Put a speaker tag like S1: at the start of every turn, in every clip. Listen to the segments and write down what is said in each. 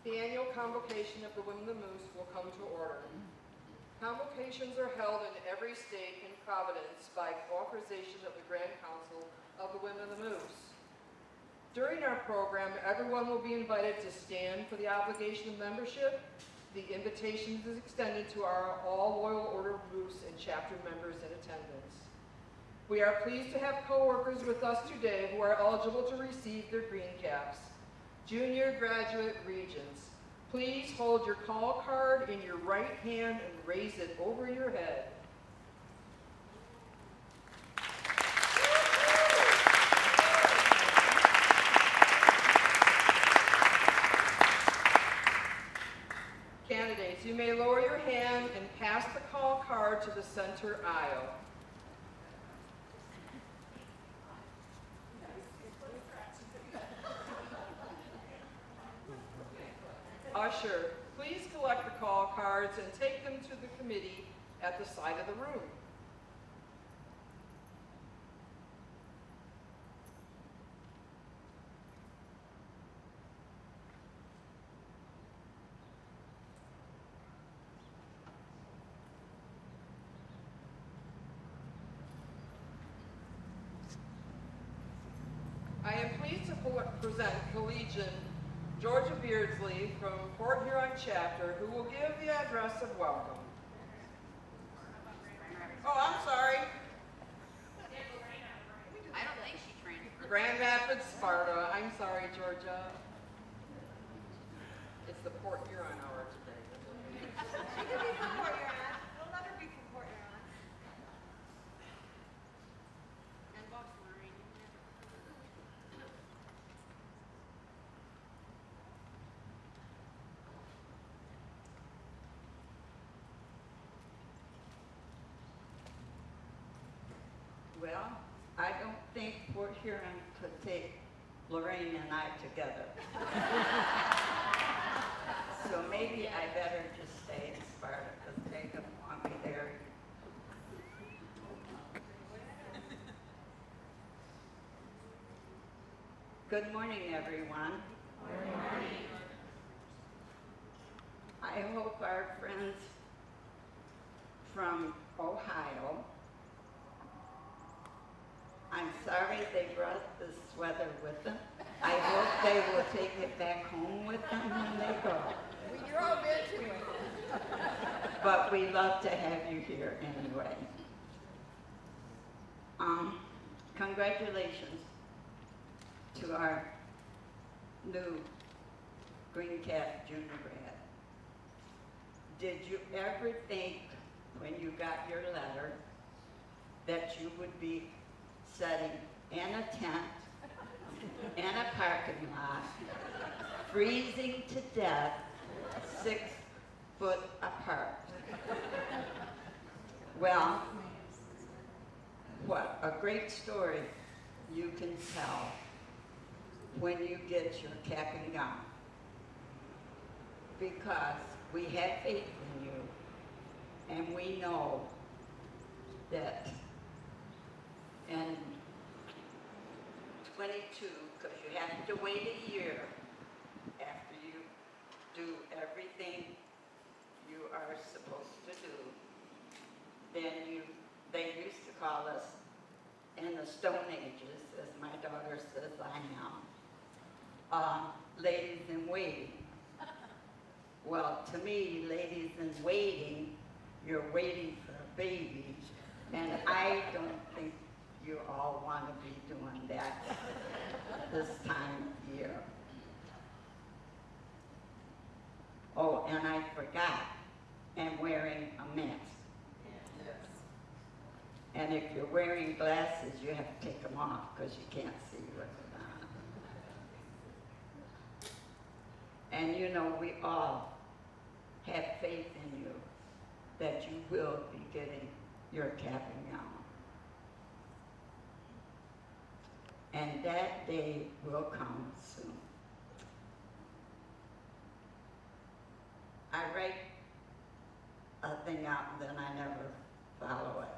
S1: The annual convocation of the Women of the Moose will come to order. Convocations are held in every state in Providence by authorization of the Grand Council of the Women of the Moose. During our program, everyone will be invited to stand for the obligation of membership. The invitation is extended to our all Loyal Order of Moose and chapter members in attendance. We are pleased to have co-workers with us today who are eligible to receive their Greencaps. Junior graduate regents, please hold your call card in your right hand and raise it over your head. Candidates, you may lower your hand and pass the call card to the center aisle. Usher, please collect the call cards and take them to the committee at the side of the room. I am pleased to present Collegian Georgia Beardsley from Port Huron Chapter, who will give the address of welcome. Oh, I'm sorry.
S2: I don't think she trained.
S1: Grand Rapids, Sparta. I'm sorry, Georgia. It's the Port Huron hour today.
S3: She could be from Port Huron. We'll let her be from Port Huron.
S2: And Bob's Marine.
S4: Well, I don't think Port Huron could take Lorraine and I together. So maybe I better just stay in Sparta because they don't want me there. Good morning, everyone. Good morning. I hope our friends from Ohio, I'm sorry they brought this sweater with them. I hope they will take it back home with them when they go.
S3: You're all good to it.
S4: But we love to have you here anyway. Congratulations to our new Greencap junior grad. Did you ever think when you got your letter that you would be sitting in a tent, in a parking lot, freezing to death, 6 foot apart? Well, what a great story you can tell when you get your cap and gown. Because we have faith in you, and we know that in 22, because you have to wait a year after you do everything you are supposed to do, then they used to call us in the Stone Ages, as my daughter says I am, ladies in waiting. Well, to me, ladies in waiting, you're waiting for a baby, and I don't think you all want to be doing that this time of year. Oh, and I forgot, I'm wearing a mask. And if you're wearing glasses, you have to take them off because you can't see what's on. And you know, we all have faith in you that you will be getting your cap and gown. And that day will come soon. I write a thing out and then I never follow it.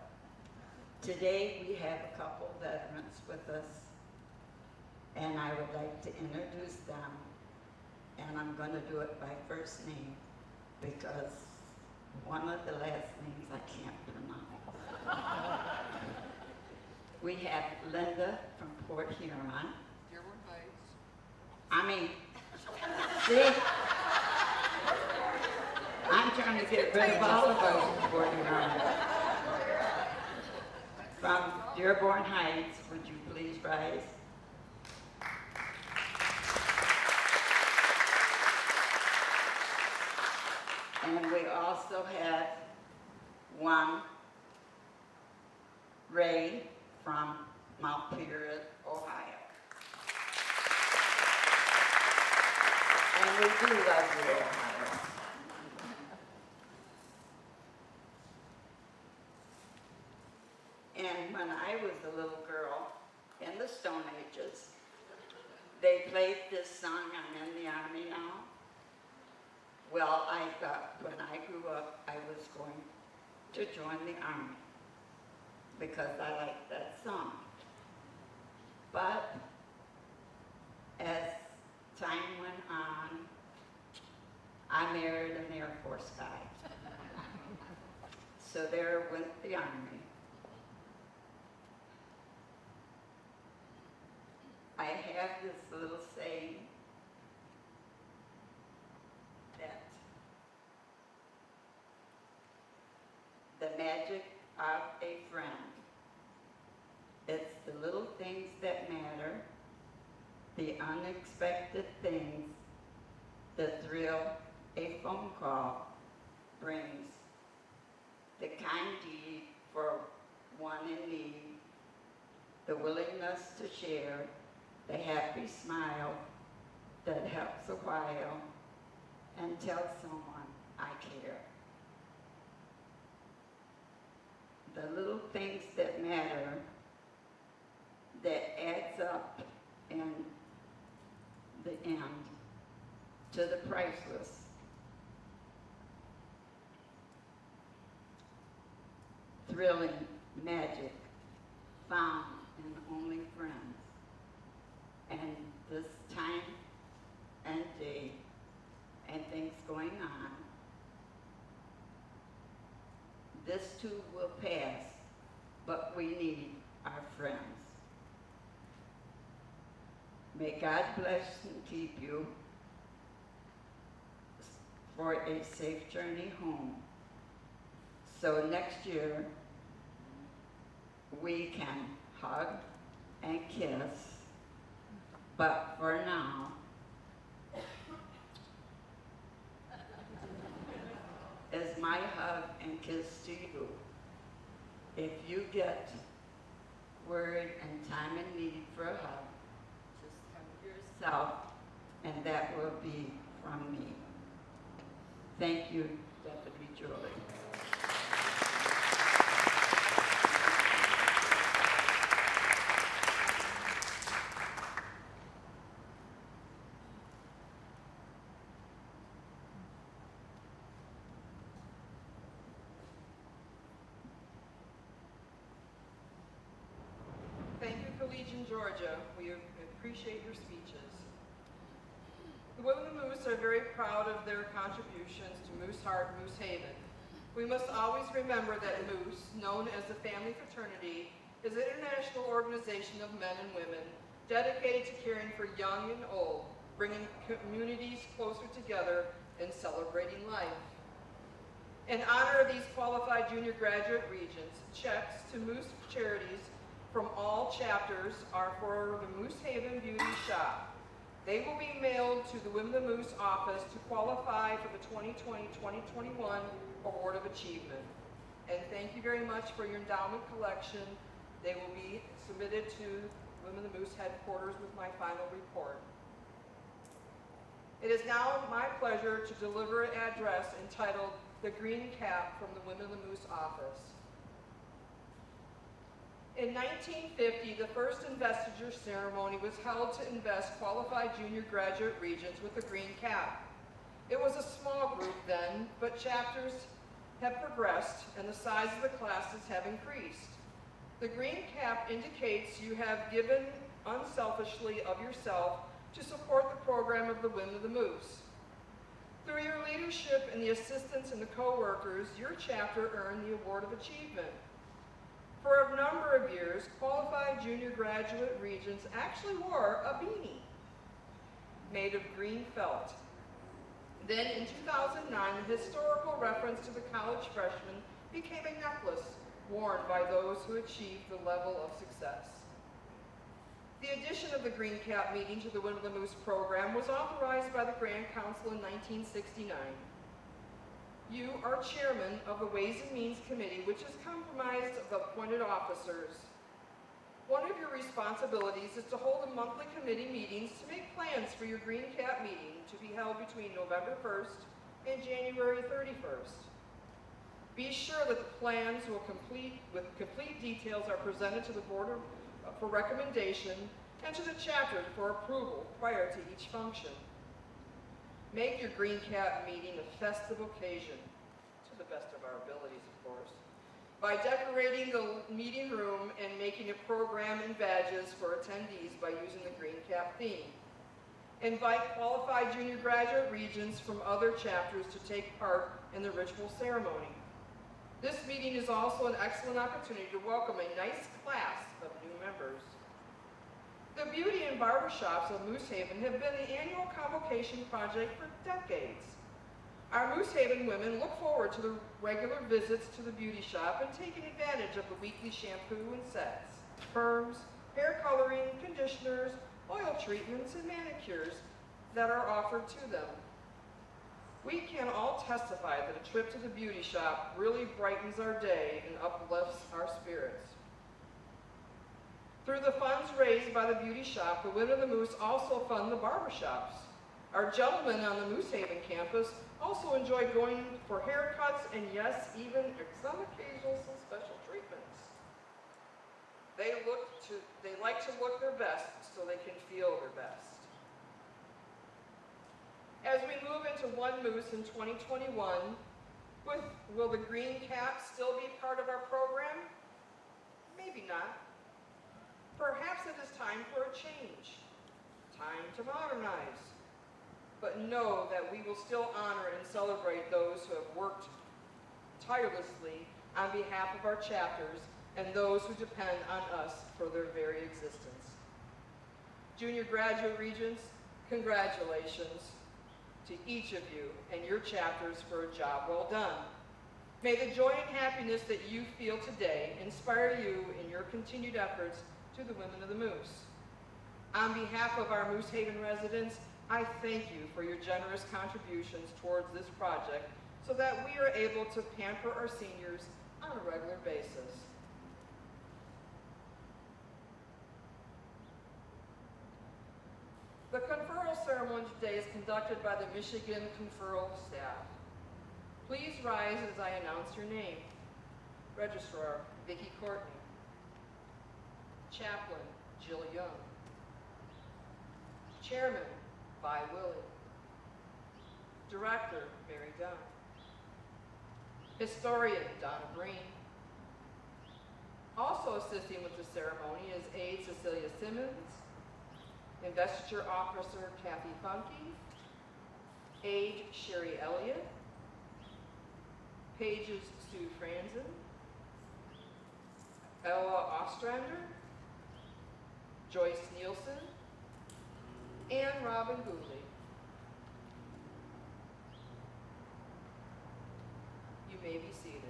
S4: Today we have a couple veterans with us, and I would like to introduce them and I'm going to do it by first name because one of the last names I can't pronounce. We have Linda from Port Huron.
S1: Dearborn Heights.
S4: I mean, see? I'm trying to get rid of all of those from Port Huron. From Dearborn Heights, would you please rise? And we also have one Ray from Mount Period, Ohio. And we do love you, Ohio. And when I was a little girl in the Stone Ages, they played this song, I'm in the Army now. Well, I thought when I grew up, I was going to join the Army because I liked that song. But as time went on, I married an Air Force guy. So there went the Army. I have this little saying that the magic of a friend, it's the little things that matter, the unexpected things, the thrill a phone call brings, the kind deed for one in need, the willingness to share, the happy smile that helps a while and tells someone I care. The little things that matter that adds up in the end to the priceless. Thrilling magic found in only friends. And this time and day and things going on, this too will pass, but we need our friends. May God bless and keep you for a safe journey home. So next year, we can hug and kiss. But for now, is my hug and kiss to you. If you get worried and time and need for a hug, just hug yourself, and that will be from me. Thank you, Deputy Julie.
S1: Thank you, Collegian Georgia. We appreciate your speeches. The Women of Moose are very proud of their contributions to Moose Heart, Moose Haven. We must always remember that Moose, known as the Family Fraternity, is an international organization of men and women dedicated to caring for young and old, bringing communities closer together and celebrating life. In honor of these qualified junior graduate regents, checks to Moose charities from all chapters are for the Moose Haven Beauty Shop. They will be mailed to the Women of the Moose office to qualify for the 2020-2021 Award of Achievement. And thank you very much for your endowment collection. They will be submitted to Women of the Moose headquarters with my final report. It is now my pleasure to deliver an address entitled The Greencap from the Women of the Moose office. In 1950, the first investiture ceremony was held to invest qualified junior graduate regents with the green cap. It was a small group then, but chapters have progressed and the size of the classes have increased. The green cap indicates you have given unselfishly of yourself to support the program of the Women of the Moose. Through your leadership and the assistance and the co-workers, your chapter earned the Award of Achievement. For a number of years, qualified junior graduate regents actually wore a beanie made of green felt. Then in 2009, the historical reference to the college freshman became a necklace worn by those who achieved the level of success. The addition of the Greencap meeting to the Women of the Moose program was authorized by the Grand Council in 1969. You are chairman of the Ways and Means Committee, which is comprised of appointed officers. One of your responsibilities is to hold monthly committee meetings to make plans for your Greencap meeting to be held between November 1st and January 31st. Be sure that the plans with complete details are presented to the board for recommendation and to the chapter for approval prior to each function. Make your Greencap meeting a festive occasion, to the best of our abilities, of course, by decorating the meeting room and making a program and badges for attendees by using the Greencap theme. Invite qualified junior graduate regents from other chapters to take part in the ritual ceremony. This meeting is also an excellent opportunity to welcome a nice class of new members. The beauty and barbershops of Moose Haven have been the annual convocation project for decades. Our Moose Haven women look forward to the regular visits to the beauty shop and taking advantage of the weekly shampoo and sets, perms, hair coloring, conditioners, oil treatments, and manicures that are offered to them. We can all testify that a trip to the beauty shop really brightens our day and uplifts our spirits. Through the funds raised by the beauty shop, the Women of the Moose also fund the barbershops. Our gentlemen on the Moose Haven campus also enjoy going for haircuts and, yes, even some occasional some special treatments. They like to look their best so they can feel their best. As we move into One Moose in 2021, will the Greencap still be part of our program? Maybe not. Perhaps it is time for a change, time to modernize. But know that we will still honor and celebrate those who have worked tirelessly on behalf of our chapters and those who depend on us for their very existence. Junior graduate regents, congratulations to each of you and your chapters for a job well done. May the joy and happiness that you feel today inspire you in your continued efforts to the Women of the Moose. On behalf of our Moose Haven residents, I thank you for your generous contributions towards this project so that we are able to pamper our seniors on a regular basis. The conferral ceremony today is conducted by the Michigan conferral staff. Please rise as I announce your name. Registrar, Vicki Courtney. Chaplain, Jill Young. Chairman, Vi Willie. Director, Mary Dunn. Historian, Donna Breen. Also assisting with the ceremony is Aide Cecilia Simmons, Investiture Officer Kathy Funke, Aide Sherry Elliott, Pages Sue Franzen, Ella Ostrander, Joyce Nielsen, and Robin Gooley. You may be seated.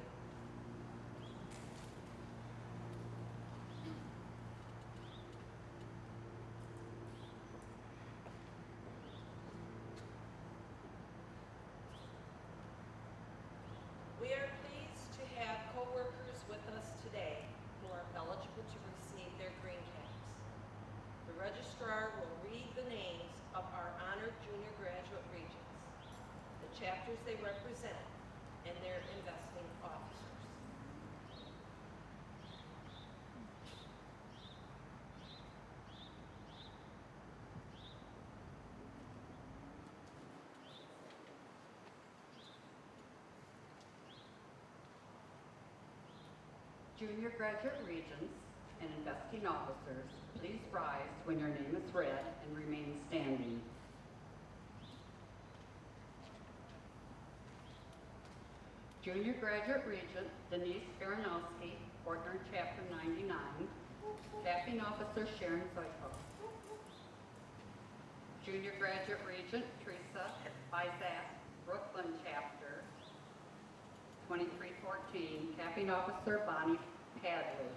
S4: We are pleased to have co-workers with us today who are eligible to receive their green caps. The registrar will read the names of our honored junior graduate regents, the chapters they represent, and their investing officers.
S5: Junior graduate regents and investing officers, please rise when your name is read and remain standing. Junior Graduate Regent Denise Baranowski, Portland Chapter 99. Capping Officer Sharon Zoiko. Junior Graduate Regent Teresa Isaac, Brooklyn Chapter 2314. Capping Officer Bonnie Padley.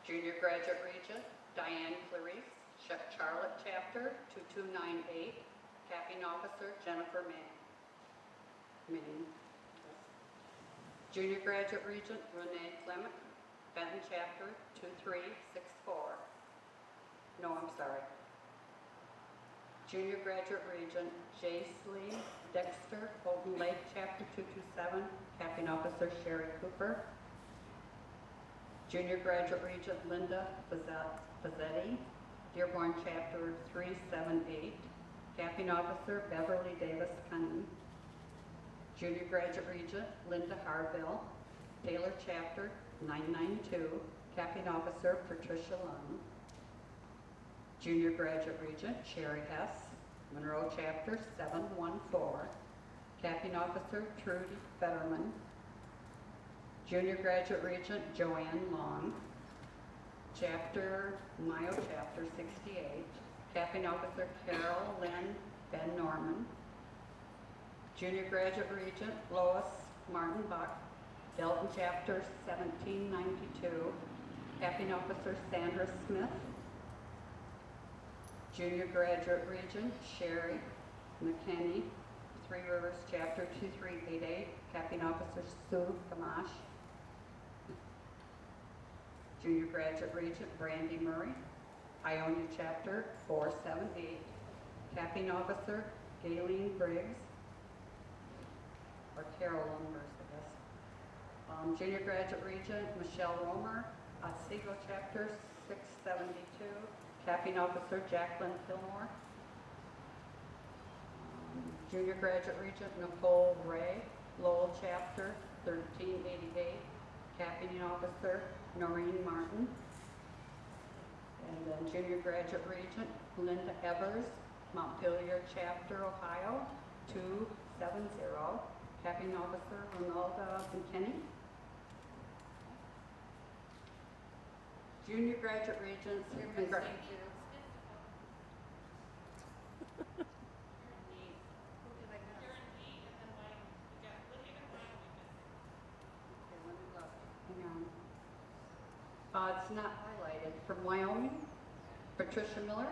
S5: Junior Graduate Regent Diane Clarice, Charlotte Chapter 2298. Capping Officer Jennifer Main. Junior Graduate Regent Renee Clement, Benton Chapter 2364. No, I'm sorry. Junior Graduate Regent Jace Dexter, Holden Lake Chapter 227, Capping Officer Sherry Cooper. Junior Graduate Regent Linda Fazzetti, Dearborn Chapter 378, Capping Officer Beverly Davis Cunning. Junior Graduate Regent Linda Harville, Taylor Chapter 992, Capping Officer Patricia Lund. Junior Graduate Regent Sherry Hess, Monroe Chapter 714, Capping Officer Trudy Fetterman. Junior Graduate Regent Joanne Long, Mayo Chapter 68, Capping Officer Carol Lynn Ben Norman. Junior Graduate Regent Lois Martin Buck, Delton Chapter 1792, Capping Officer Sandra Smith. Junior Graduate Regent Sherry McKinney, Three Rivers Chapter 2388, Capping Officer Sue Gamache. Junior Graduate Regent Brandy Murray, Ionia Chapter 478, Capping Officer Gayleen Briggs, or Carol Lumbers, I guess. Junior Graduate Regent Michelle Romer, Otsego Chapter 672, Capping Officer Jacqueline Fillmore. Junior Graduate Regent Nicole Ray, Lowell Chapter 1388, Capping Officer Noreen Martin. And then Junior Graduate Regent Linda Evers, Montpelier Chapter, Ohio 270, Capping Officer Ronalda McKinney. Junior Graduate Regents, it's not highlighted. From Wyoming, Patricia Miller.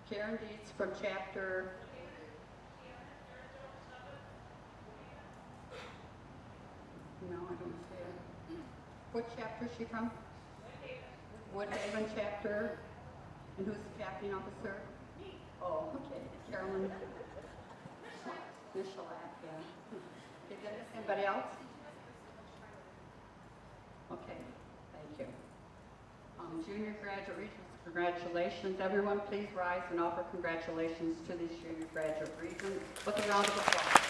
S5: Karen Dietz from Chapter. No, I don't see it. What chapter is she from? Woodhaven Chapter. And who's the captain officer? Me. Oh, okay. Carolyn. Michelat, yeah. Is there anybody else? Okay, thank you. Junior Graduate Regents, congratulations. Everyone, please rise and offer congratulations to these Junior Graduate Regents with a round of applause.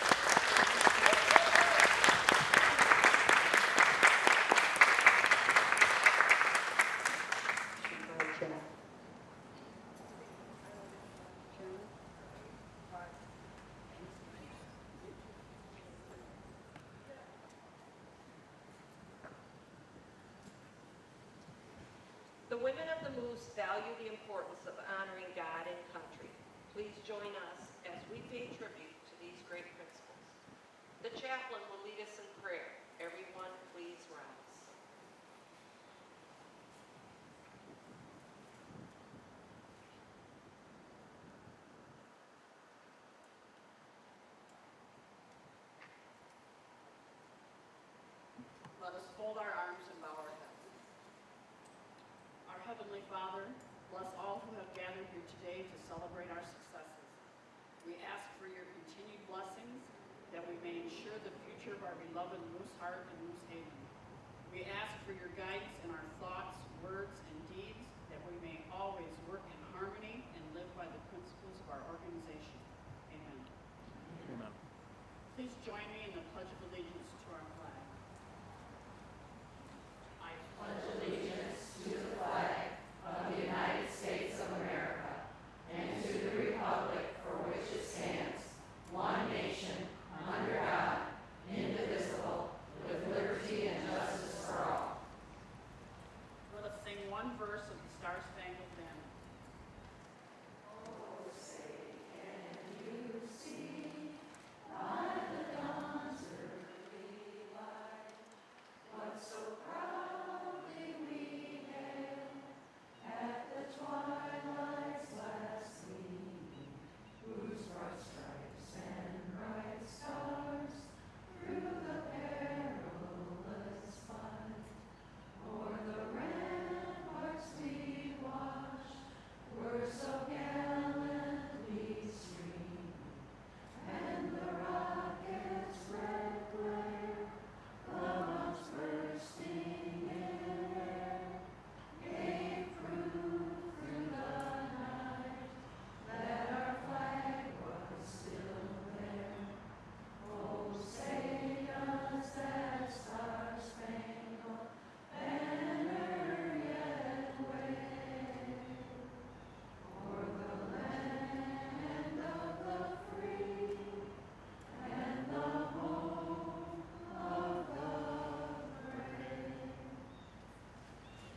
S6: The women of the Moose value the importance of honoring God and country. Please join us as we pay tribute to these great principles. The chaplain will lead us in prayer. Everyone, please rise.
S5: Let us fold our arms and bow our heads. Our Heavenly Father, bless all who have gathered here today to celebrate our successes. We ask for your continued blessings that we may ensure the future of our beloved Moose Heart and Moose Haven. We ask for your guidance in our thoughts, words, and deeds Star Spangled Banner.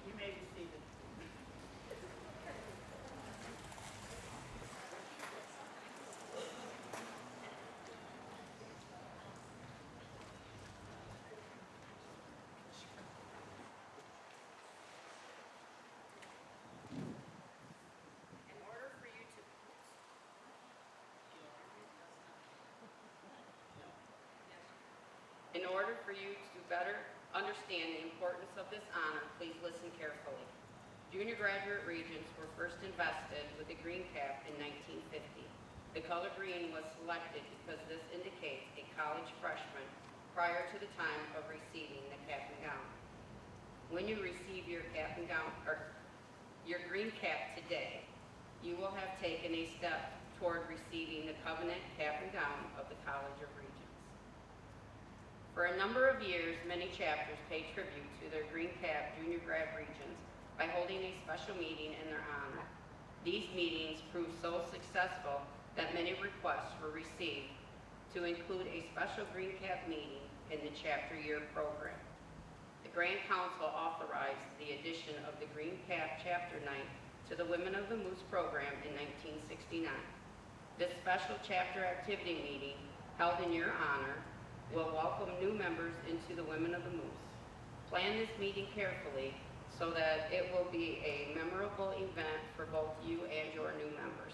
S5: You may be seated.
S2: In order for you to, in order for you to better understand the importance of this honor, please listen carefully. Junior graduate regents were first invested with the Greencap in 1950. The color green was selected because this indicates a college freshman prior to the time of receiving the cap and gown. When you receive your cap and gown, or your green cap today, you will have taken a step toward receiving the covenant cap and gown of the College of Regents. For a number of years, many chapters paid tribute to their green cap junior grad regents by holding a special meeting in their honor. These meetings proved so successful that many requests were received to include a special green cap meeting in the chapter year program. The Grand Council authorized the addition of the Green Cap Chapter Night to the Women of the Moose program in 1969. This special chapter activity meeting, held in your honor, will welcome new members into the Women of the Moose. Plan this meeting carefully so that it will be a memorable event for both you and your new members.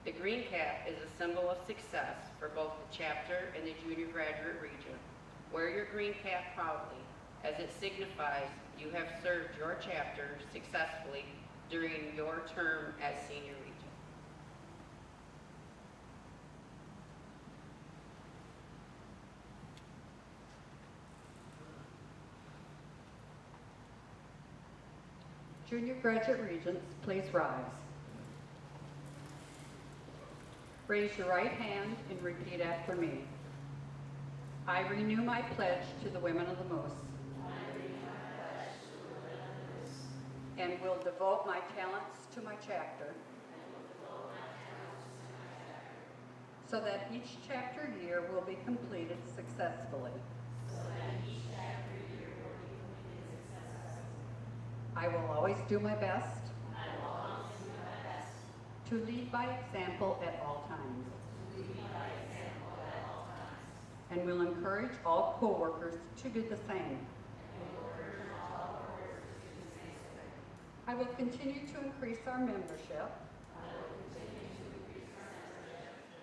S2: The Green Cap is a symbol of success for both the chapter and the junior graduate region. Wear your green cap proudly, as it signifies you have served your chapter successfully during your term as senior regent.
S7: Junior graduate regents, please rise. Raise your right hand and repeat after me. I renew my pledge to the Women of the Moose. And will devote my talents to my chapter. So that each chapter year will be completed successfully. I will always do my best. To lead by example at all times. And will encourage all co-workers to do the same. I will continue to increase our membership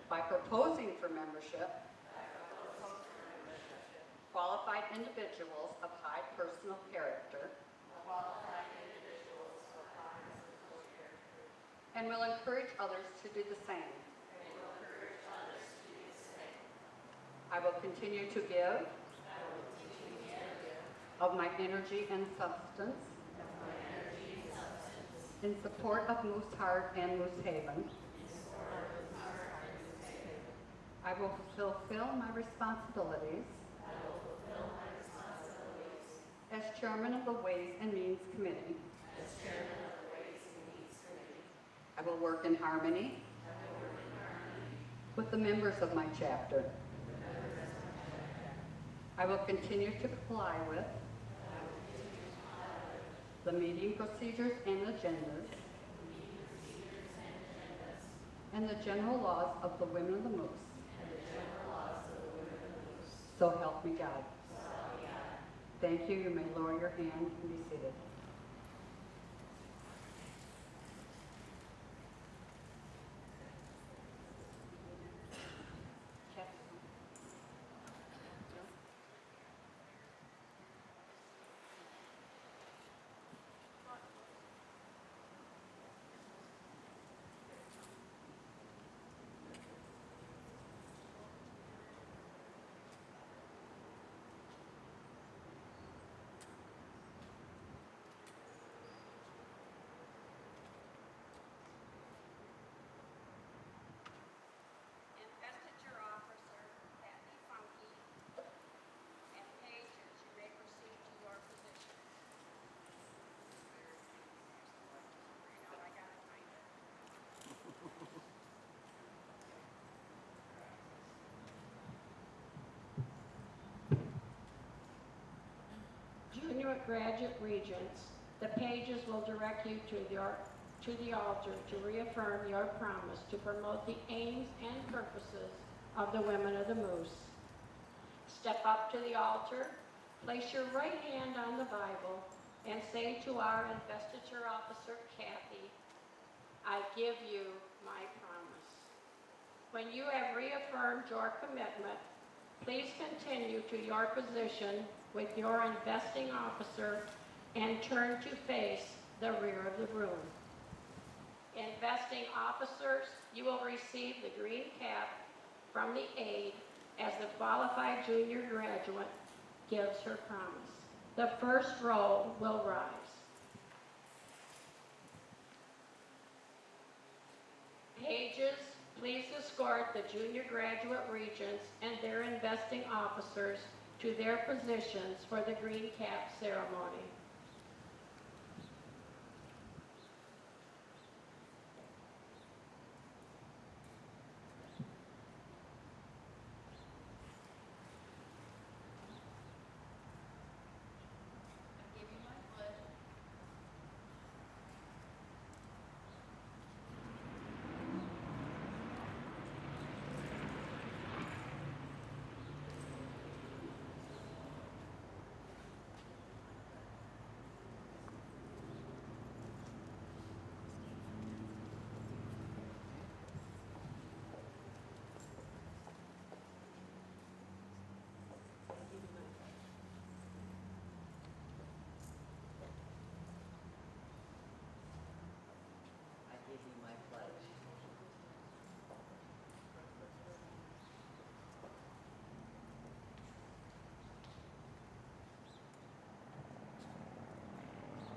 S7: by proposing for membership qualified individuals of high personal character and will encourage others to do the same. I will continue to give of my energy and substance in support of Moose Heart and Moose Haven. I will fulfill my responsibilities as chairman of the Ways and Means Committee. I will work in harmony with the members of my chapter. I will continue to comply with the meeting procedures and agendas and the general laws of the Women of the Moose. So help me God. Thank you. You may lower your hand and be seated.
S6: Investiture officer Patty Funky and pages you may proceed to your positions. I gotta find it. Junior graduate regents, the pages will direct you to the altar to reaffirm your promise to promote the aims and purposes of the Women of the Moose. Step up to the altar, place your right hand on the Bible, and say to our investiture officer, Kathy, I give you my promise. When you have reaffirmed your commitment, please continue to your position with your investing officer and turn to face the rear of the room. Investing officers, you will receive the green cap from the aide as the qualified junior graduate gives her promise. The first row will rise. Pages, please escort the junior graduate regents and their investing officers to their positions for the green cap ceremony. I give you my pledge.
S4: I give you my pledge.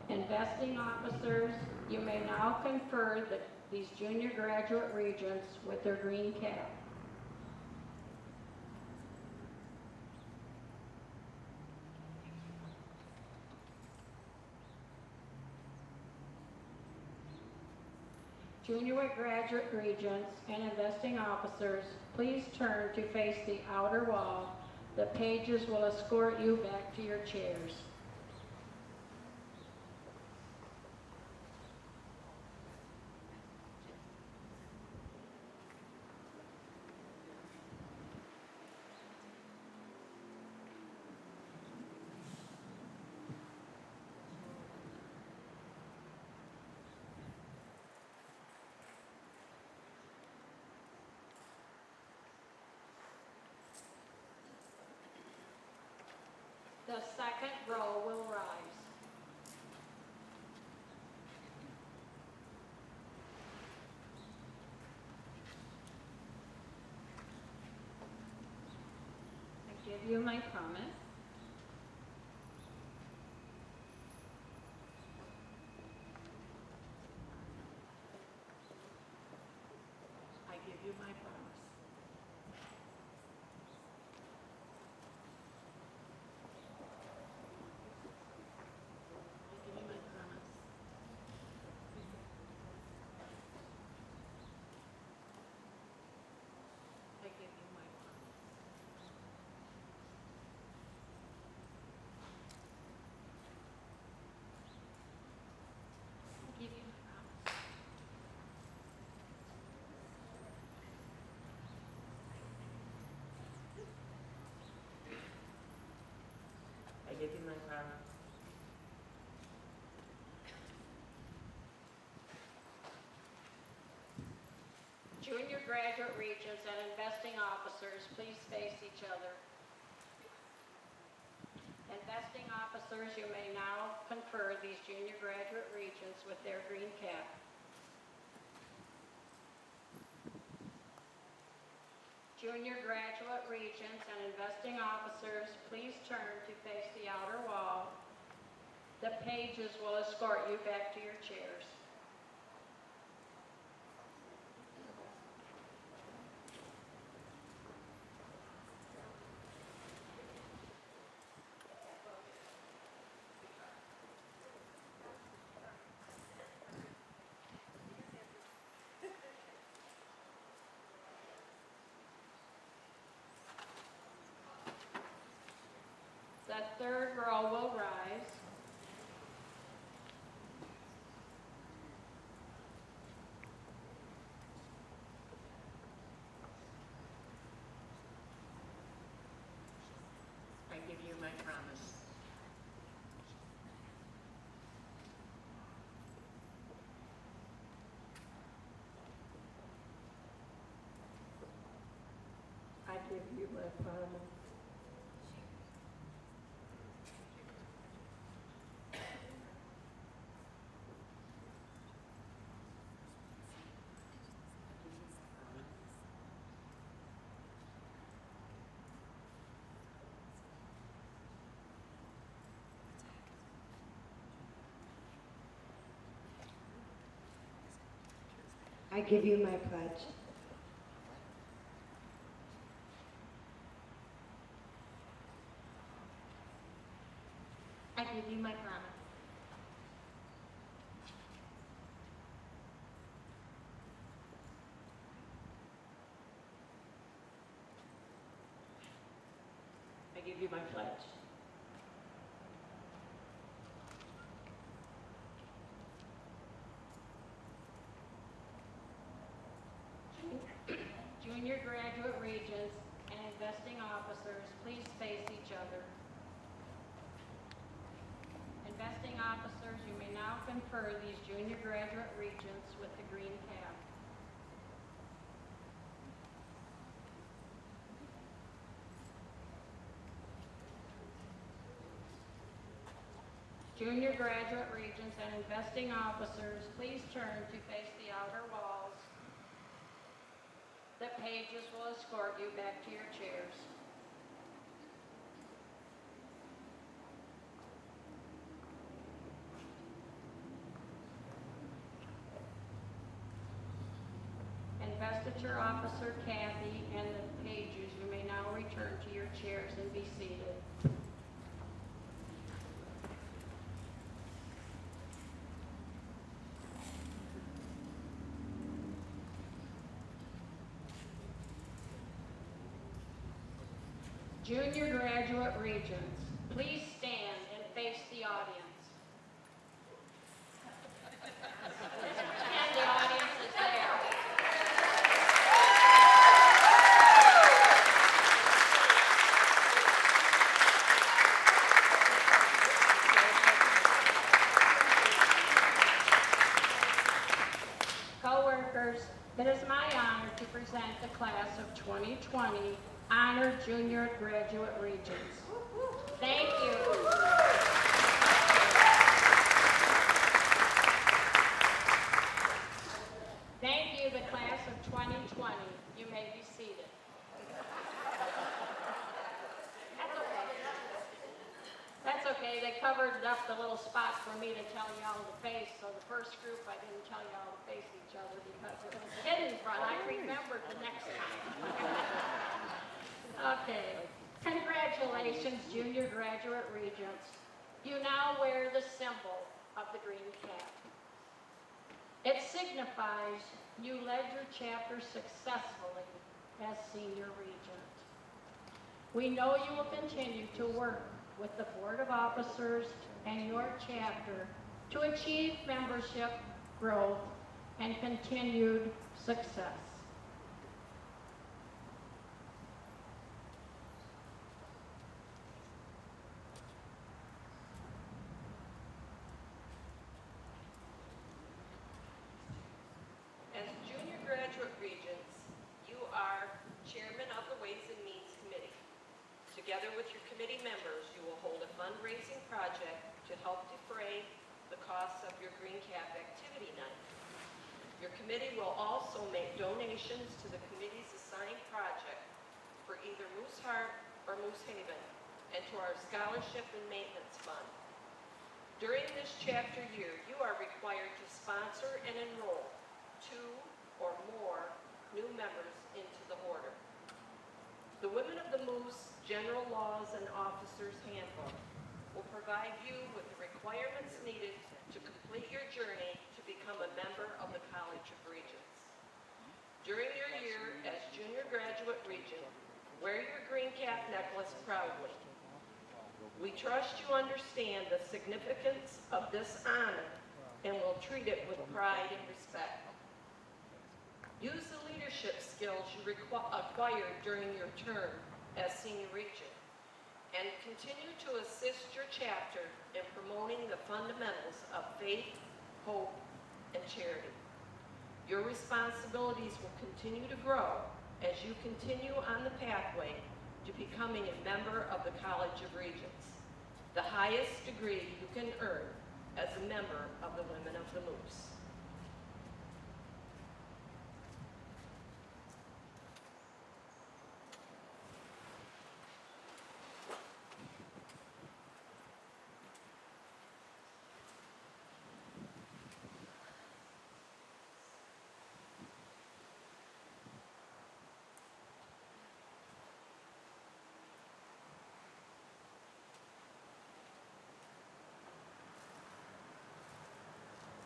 S6: Investing officers, you may now confer these junior graduate regents with their green cap. Junior graduate regents and investing officers, please turn to face the outer wall. The pages will escort you back to your chairs. The second row will rise. I give you my promise. I give you my promise. give
S8: graduate regents and investing officers, please face each other. Investing officers, you may now confer these junior graduate regents with their green cap. Junior graduate regents and investing officers, please turn to face the outer wall. The pages will escort you back to your chairs. The third row will rise.
S9: I give you my promise.
S7: I give you my promise.
S10: I give you my pledge.
S8: I give you my promise.
S9: I give you my pledge.
S8: Junior graduate regents and investing officers, please face each other. Investing officers, you may now confer these junior graduate regents with the green cap. Junior graduate regents and investing officers, please turn to face the outer walls. The pages will escort you back to your chairs. Investiture Officer Kathy and the pages, you may now return to your chairs and be seated. Junior graduate regents, please stand and face the audience. And the audience is there. Co-workers, it is my honor to present the class of 2020 Honored Junior Graduate Regents. Thank you. Thank you, the class of 2020. You may be seated. That's okay. They covered up the little spot for me to tell y'all to face. So the first group, I didn't tell y'all to face each other because it was hidden front. I remembered the next time. Okay. Congratulations, junior graduate regents. You now wear the symbol of the green cap. It signifies you led your chapter successfully as senior regent. We know you will continue to work with the Board of Officers and your chapter to achieve membership growth and continued success.
S6: As junior graduate regents, committee members, you will hold a fundraising project to help defray the costs of your Greencap activity night. Your committee will also make donations to the committee's assigned project for either Moose Heart or Moose Haven and to our scholarship and maintenance fund. During this chapter year, you are required to sponsor and enroll 2 or more new members into the order. The Women of the Moose General Laws and Officers Handbook will provide you with the requirements needed to complete your journey to become a member of the College of Regents. During your year as junior graduate regent, wear your Greencap necklace proudly. We trust you understand the significance of this honor and will treat it with pride and respect. Use the leadership skills you acquired during your term as senior regent and continue to assist your chapter in promoting the fundamentals of faith, hope, and charity. Your responsibilities will continue to grow as you continue on the pathway to becoming a member of the College of Regents, the highest degree you can earn as a member of the Women of the Moose.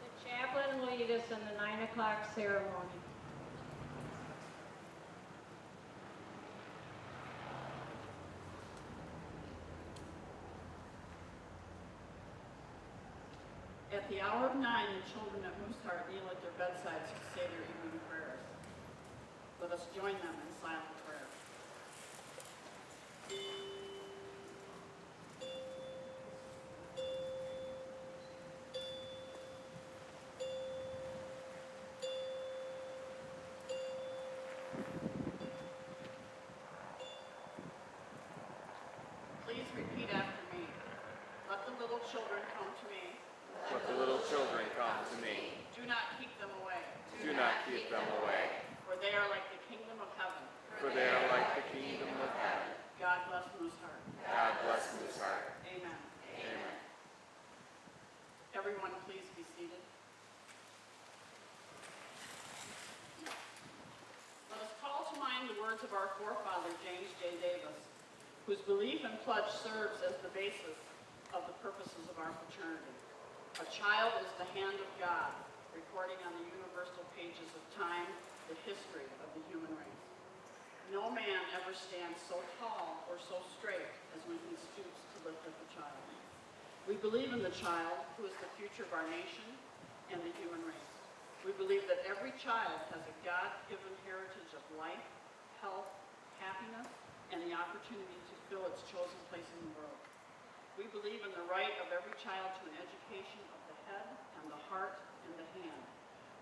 S8: The chaplain will lead us in the 9 o'clock ceremony.
S5: At the hour of 9, the children at Moose Heart kneel at their bedsides to say their evening prayers. Let us join them in silent prayer. Please repeat after me. Let the little children come to me.
S11: Let the little children come to me.
S5: Do not keep them away.
S11: Do not keep them away.
S5: For they are like the kingdom of heaven.
S11: For they are like the kingdom of heaven.
S5: God bless Moose Heart.
S11: God bless Moose Heart.
S5: Amen.
S11: Amen.
S5: Everyone, please be seated. Let us call to mind the words of our forefather, James J. Davis, whose belief and pledge serves as the basis of the purposes of our fraternity. A child is the hand of God, recording on the universal pages of time the history of the human race. No man ever stands so tall or so straight as when he stoops to lift up a child. We believe in the child, who is the future of our nation and the human race. We believe that every child has a God-given heritage of life, health, happiness, and the opportunity to fill its chosen place in the world. We believe in the right of every child to an education of the head and the heart and the hand.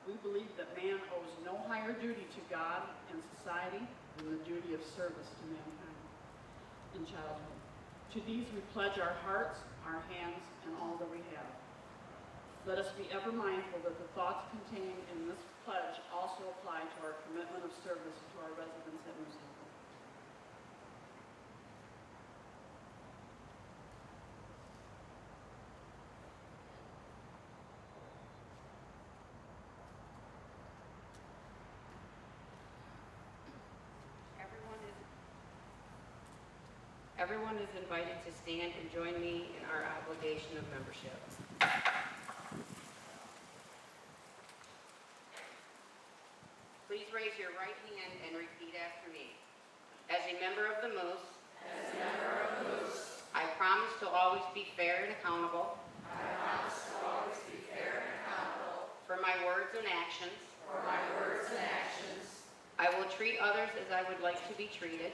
S5: We believe that man owes no higher duty to God and society than the duty of service to mankind in childhood. To these we pledge our hearts, our hands, and all that we have. Let us be ever mindful that the thoughts contained in this pledge also apply to our commitment of service to our residents at Moose Lodge.
S2: Everyone is invited to stand and join me in our obligation of membership. Please raise your right hand and repeat after me. As a member of the Moose, I promise to always be fair and accountable. For my words and actions. I will treat others as I would like to be treated.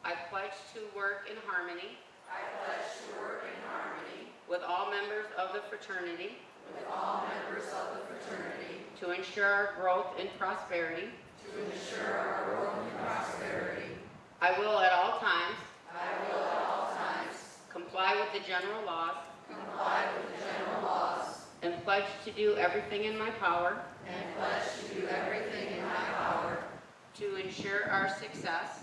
S2: I pledge to work in harmony. With all members of the fraternity. To ensure our growth and prosperity. I will at all times comply with the general laws and pledge to do everything in my power to ensure our success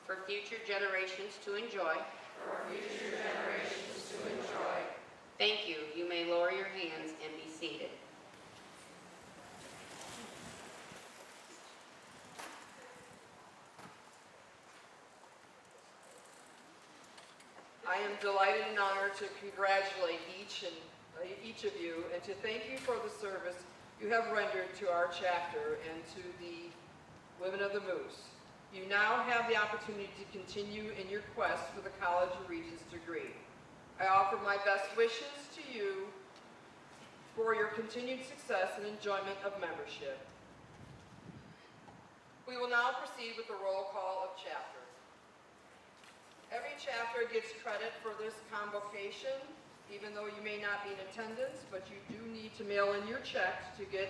S2: for future generations to enjoy. Thank you. You may lower your hands and be seated.
S1: I am delighted and honored to congratulate each of you and to thank you for the service you have rendered to our chapter and to the Women of the Moose. You now have the opportunity to continue in your quest for the College of Regents degree. I offer my best wishes to you for your continued success and enjoyment of membership. We will now proceed with the roll call of chapter. Every chapter gets credit for this convocation, even though you may not be in attendance, but you do need to mail in your checks to get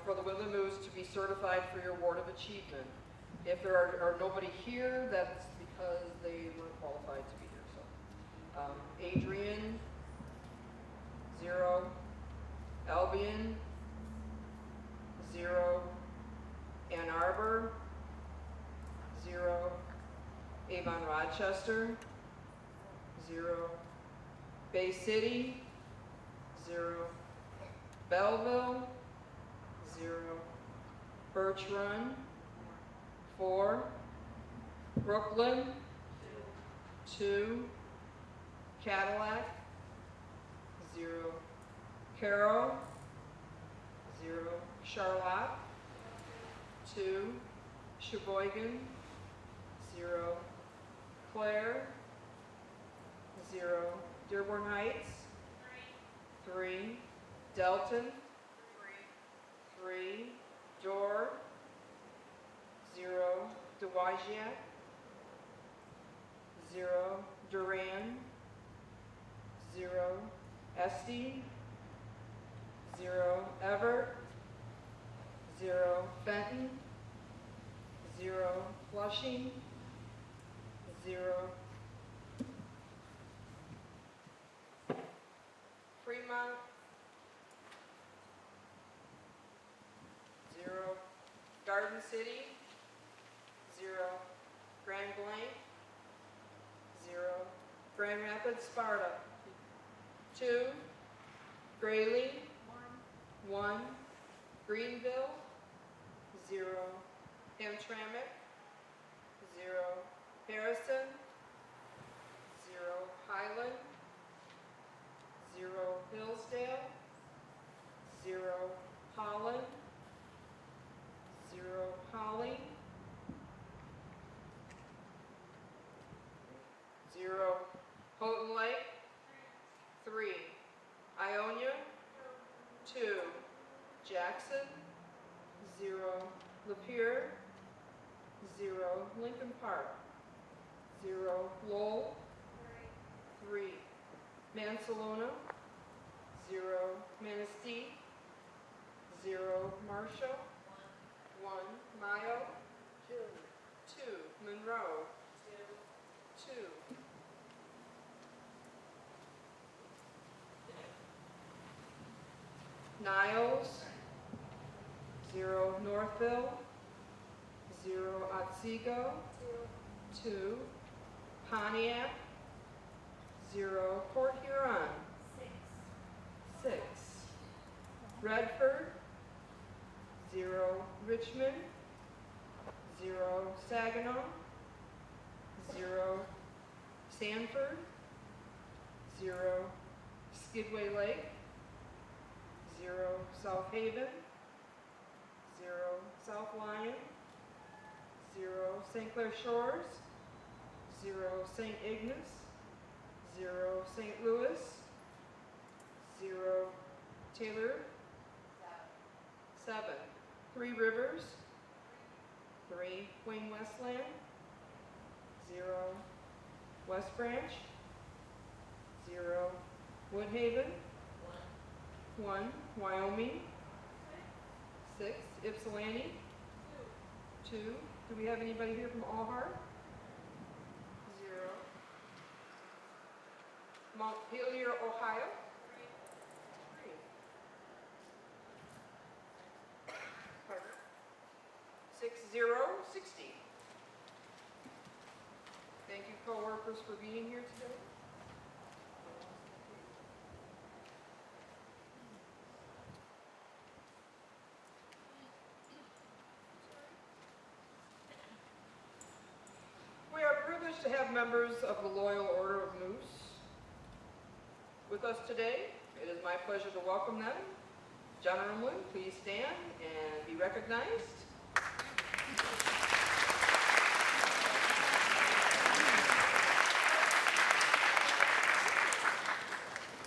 S1: for the Women of the Moose to be certified for your Award of Achievement. If there are nobody here, that's because they weren't qualified to be here. So, Adrian, 0. Albion, 0. Ann Arbor, 0. Avon Rochester, 0. Bay City, 0. Belleville, 0. Birch Run, 4. Brooklyn, 2. Cadillac, 0. Carroll, 0. Charlotte, 2. Sheboygan, 0. Claire, 0. Dearborn Heights, 3. Delton, 3. Dorr, 0. Dowagiac, 0. Duran, 0. Estee, 0. Everett, 0. Fenton, 0. Flushing, 0. Fremont, 0. Garden City, 0. Grand Blanc, 0. Grand Rapids, Sparta, 2. Grayling, 1. Greenville, 0. Hamtramck, 0. Harrison, 0. Highland, 0. Hillsdale, 0. Holland, 0. Holly, 0. Houghton Lake, 3. Ionia, 2. Jackson, 0. Lapeer, 0. Lincoln Park, 0. Lowell, 3. Mansalona, 0. Manistee, 0. Marshall, 1. Mayo, 2. Monroe, 2. Niles, 0. Northville, 0. Otsego, 2. Pontiac, 0. Port Huron, 6. Redford, 0. Richmond, 0. Saginaw, 0. Sanford, 0. Skidway Lake, 0. South Haven, 0. South Lyon, 0. St. Clair Shores, 0. St. Ignace, 0. St. Louis, 0. Taylor, 7. Three Rivers, 3. Wayne Westland, 0. West Branch, 0. Woodhaven, 1. Wyoming, 6. Ypsilanti, 2. Do we have anybody here from Allhart? 0. Montpelier, Ohio? 3. Pardon? 6060. Thank you, co-workers, for being here today. We are privileged to have members of the Loyal Order of Moose with us today. It is my pleasure to welcome them. Gentlemen, please stand and be recognized.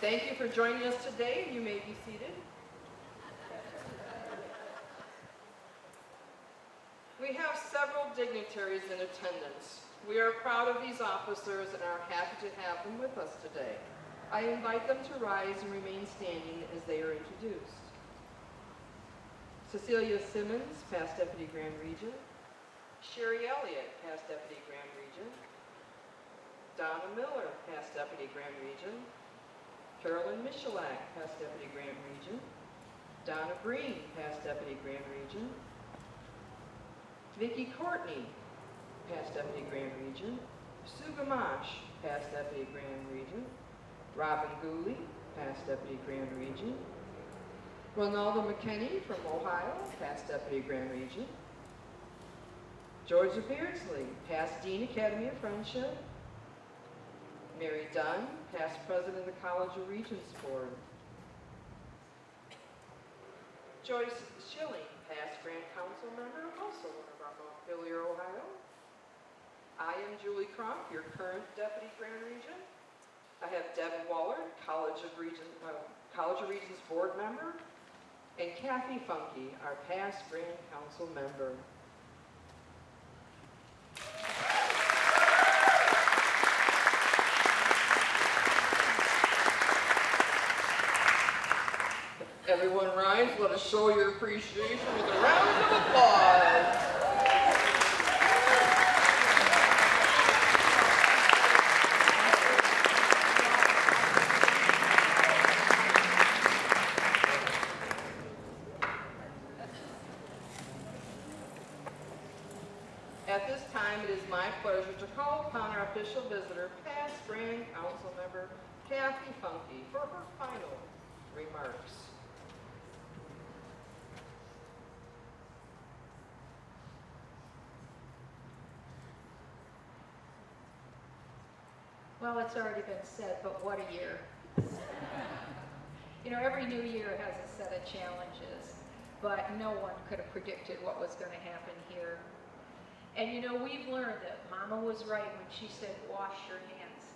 S1: Thank you for joining us today. You may be seated. We have several dignitaries in attendance. We are proud of these officers and are happy to have them with us today. I invite them to rise and remain standing as they are introduced. Cecilia Simmons, Past Deputy Grand Regent. Sherry Elliott, Past Deputy Grand Regent. Donna Miller, Past Deputy Grand Regent. Carolyn Michalak, Past Deputy Grand Regent. Donna Green, Past Deputy Grand Regent. Vicki Courtney, Past Deputy Grand Regent. Sue Gamache, Past Deputy Grand Regent. Robin Gooley, Past Deputy Grand Regent. Ronaldo McKinney from Ohio, Past Deputy Grand Regent. Georgia Beardsley, Past Dean Academy of Friendship. Mary Dunn, Past President of the College of Regents Board. Joyce Schilling, Past Grand Council Member, also one of our Montpelier, Ohio. I am Julie Crump, your current Deputy Grand Regent. I have Deb Waller, College of Regents Board Member, and Kathy Funky, our past Grand Council Member. Everyone rise, let us show your appreciation with a round of applause. At this time, it is my pleasure to call upon our official visitor, past Grand Council Member Kathy Funky, for her final remarks.
S8: Well, it's already been said, but what a year. You know, every new year has a set of challenges, but no one could have predicted what was going to happen here. And you know, we've learned that Mama was right when she said, wash your hands.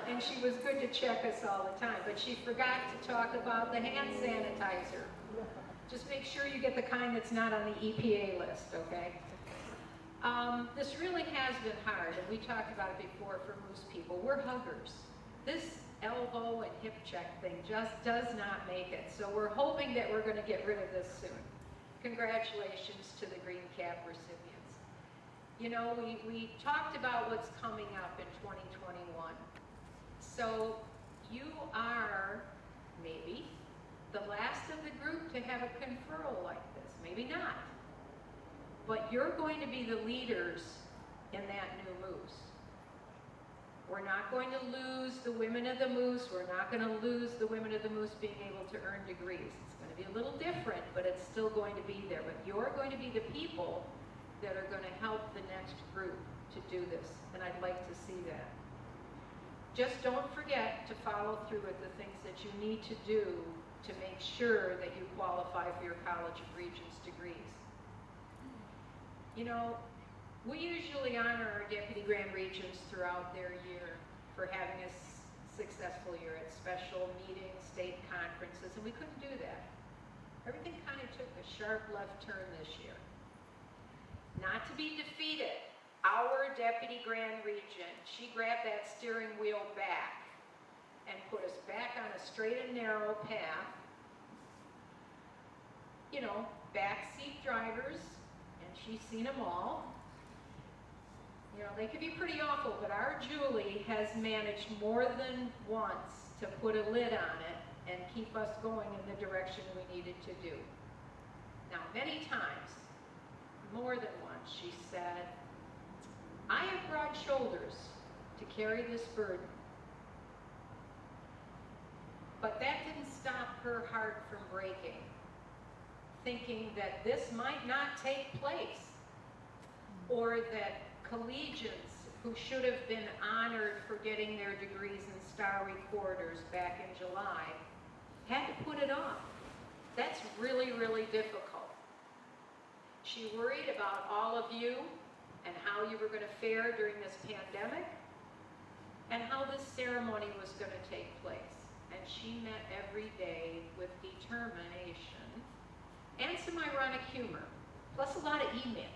S8: And she was good to check us all the time, but she forgot to talk about the hand sanitizer. Just make sure you get the kind that's not on the EPA list, okay? This really has been hard, and we talked about it before for Moose people. We're huggers. This elbow and hip check thing just does not make it, so we're hoping that we're going to get rid of this soon. Congratulations to the Greencap recipients. You know, we talked about what's coming up in 2021. So you are, maybe, the last of the group to have a conferral like this. Maybe not. But you're going to be the leaders in that new Moose. We're not going to lose the women of the Moose. We're not going to lose the women of the Moose being able to earn degrees. It's going to be a little different, but it's still going to be there. But you're going to be the people that are going to help the next group to do this, and I'd like to see that. Just don't forget to follow through with the things that you need to do to make sure that you qualify for your College of Regents degrees. You know, we usually honor our Deputy Grand Regents throughout their year for having a successful year at special meetings, state conferences, and we couldn't do that. Everything kind of took a sharp left turn this year. Not to be defeated, our Deputy Grand Regent, she grabbed that steering wheel back and put us back on a straight and narrow path. You know, backseat drivers and she's seen them all. You know, they could be pretty awful, but our Julie has managed more than once to put a lid on it and keep us going in the direction we needed to do. Now, many times, more than once, she said, I have broad shoulders to carry this burden. But that didn't stop her heart from breaking, thinking that this might not take place, or that collegians who should have been honored for getting their degrees in Star Recorders back in July had to put it off. That's really, really difficult. She worried about all of you and how you were going to fare during this pandemic and how this ceremony was going to take place. And she met every day with determination and some ironic humor, plus a lot of emails.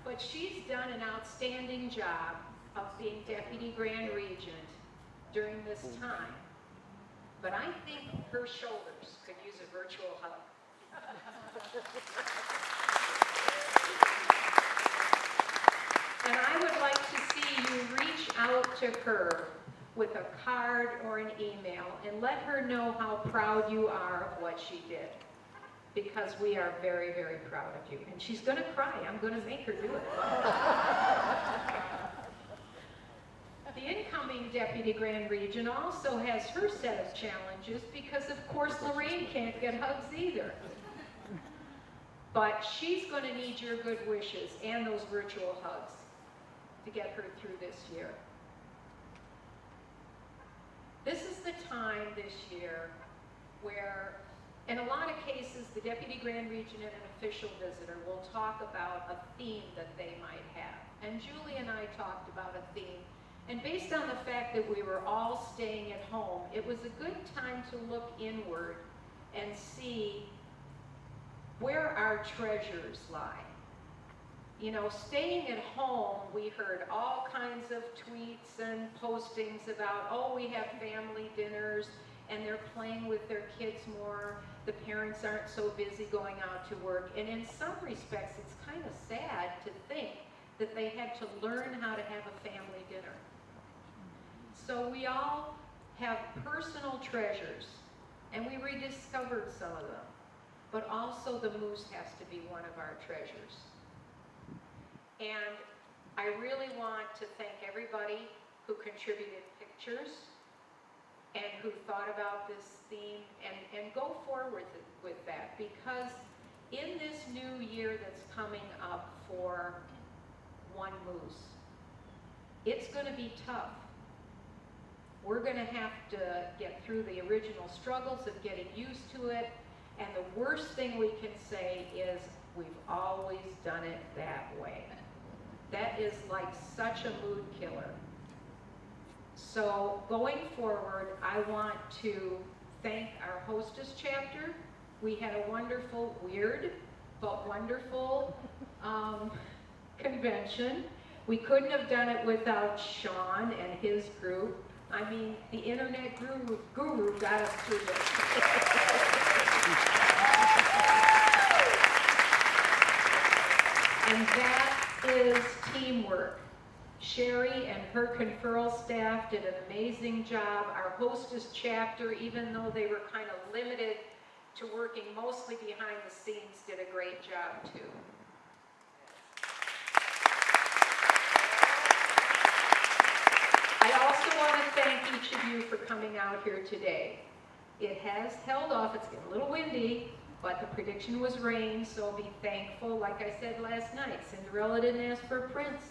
S8: But she's done an outstanding job of being Deputy Grand Regent during this time. But I think her shoulders could use a virtual hug. And I would like to see you reach out to her with a card or an email and let her know how proud you are of what she did. Because we are very, very proud of you. And she's going to cry. I'm going to make her do it. The incoming Deputy Grand Regent also has her set of challenges because, of course, Lorraine can't get hugs either. But she's going to need your good wishes and those virtual hugs to get her through this year. This is the time this year where, in a lot of cases, the Deputy Grand Regent and an official visitor will talk about a theme that they might have. And Julie and I talked about a theme. And based on the fact that we were all staying at home, it was a good time to look inward and see where our treasures lie. You know, staying at home, we heard all kinds of tweets and postings about, oh, we have family dinners, and they're playing with their kids more. The parents aren't so busy going out to work. And in some respects, it's kind of sad to think that they had to learn how to have a family dinner. So we all have personal treasures, and we rediscovered some of them. But also the moose has to be one of our treasures. And I really want to thank everybody who contributed pictures and who thought about this theme and go forward with that, because in this new year that's coming up for One Moose, it's going to be tough. We're going to have to get through the original struggles of getting used to it, and the worst thing we can say is we've always done it that way. That is like such a mood killer. So going forward, I want to thank our hostess chapter. We had a wonderful, weird, but wonderful convention. We couldn't have done it without Sean and his group. I mean, the internet guru got us through this. And that is teamwork. Sherry and her conferral staff did an amazing job. Our hostess chapter, even though they were kind of limited to working mostly behind the scenes, did a great job too. I also want to thank each of you for coming out here today. It has held off. It's getting a little windy, but the prediction was rain, so be thankful. Like I said last night, Cinderella didn't ask for a prince.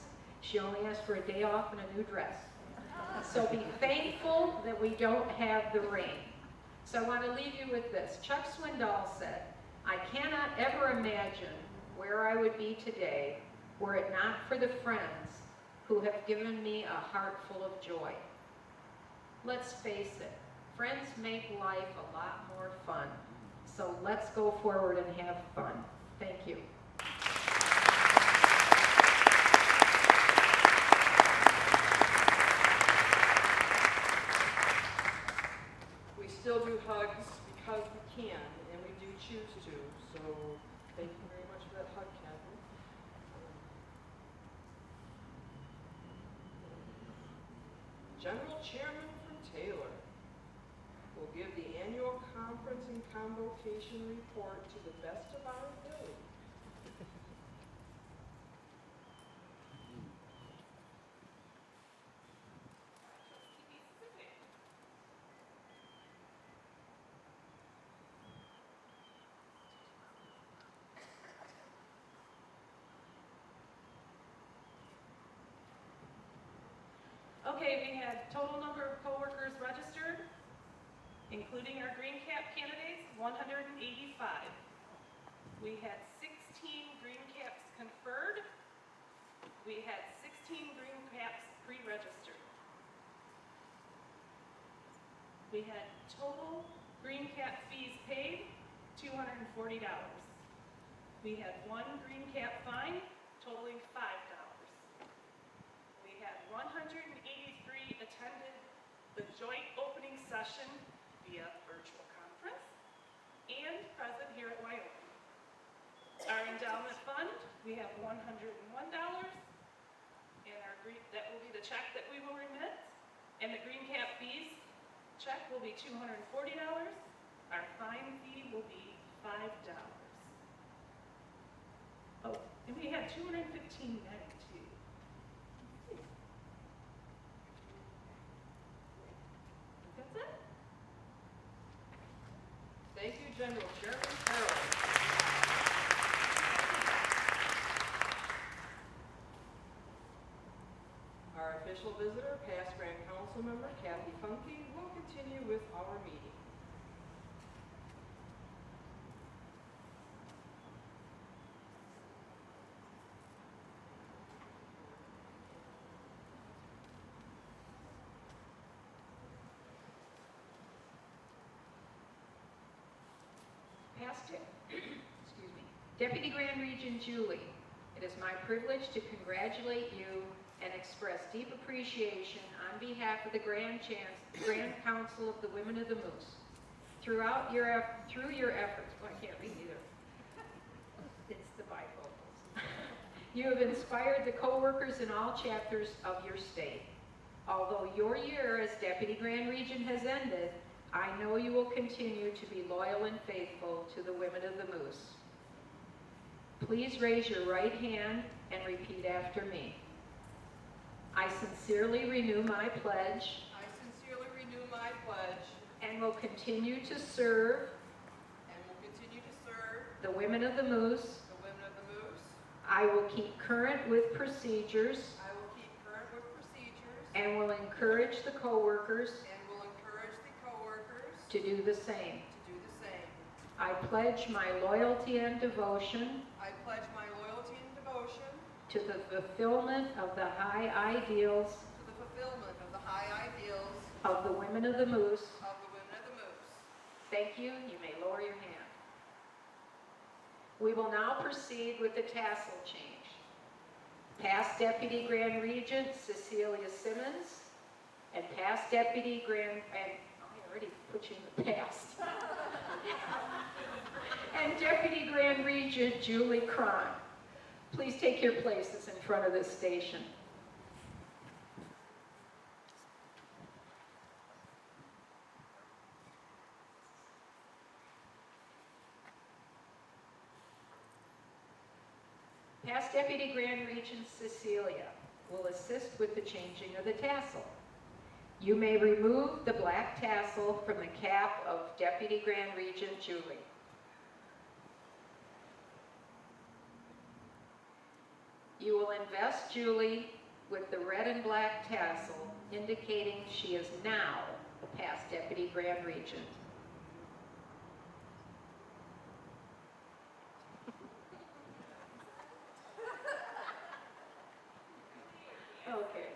S8: She only asked for a day off and a new dress. So be thankful that we don't have the rain. So I want to leave you with this. Chuck Swindoll said, I cannot ever imagine where I would be today were it not for the friends who have given me a heart full of joy. Let's face it, friends make life a lot more fun. So let's go forward and have fun. Thank you.
S1: We still do hugs because we can, and we do choose to. So Thank you very much for that hug, Kathy. General Chairman from Taylor will give the annual conference and convocation report to the best of our ability.
S12: Okay, we had total number of coworkers registered, including our Greencap candidates, 185. We had 16 Greencaps conferred. We had 16 Greencaps pre-registered. We had total Greencap fees paid, $240. We had one Greencap fine totaling $5. We had 183 attended the joint opening session via virtual conference and present here at Wyoming. Our endowment fund, we have $101, and that will be the check that we will remit, and the Greencap fees check will be $240. Our fine fee will be $5. Oh, and we had 215 net too. That's it.
S1: Thank you, General Chairman Carroll. Our official visitor, past Grand Council member Kathy Funke, will continue with our meeting.
S6: Excuse me. Deputy Grand Regent Julie, it is my privilege to congratulate you and express deep appreciation on behalf of the Grand Council of the Women of the Moose. Through your efforts, well, I can't read either. It's the bifocals. You have inspired the co-workers in all chapters of your state. Although your year as Deputy Grand Regent has ended, I know you will continue to be loyal and faithful to the women of the Moose. Please raise your right hand and repeat after me. I sincerely renew my pledge.
S1: I sincerely renew my pledge.
S6: And will continue to serve. The women of the Moose.
S1: The women of the Moose.
S6: I will keep current with procedures.
S1: I will keep current with procedures.
S6: And will encourage the co-workers. To do the same. I pledge my loyalty and devotion.
S1: I pledge my loyalty and devotion.
S6: To the fulfillment of the high ideals.
S1: To the fulfillment of the high ideals.
S6: Of the women of the Moose.
S1: Of the women of the Moose.
S6: Thank you. You may lower your hand. We will now proceed with the tassel change. Past Deputy Grand Regent Cecilia Simmons and past Deputy Grand, and I already put you in the past, and Deputy Grand Regent Julie Cron. Please take your places in front of this station. Past Deputy Grand Regent Cecilia will assist with the changing of the tassel. You may remove the black tassel from the cap of Deputy Grand Regent Julie. You will invest Julie with the red and black tassel, indicating she is now a past Deputy Grand Regent. Okay.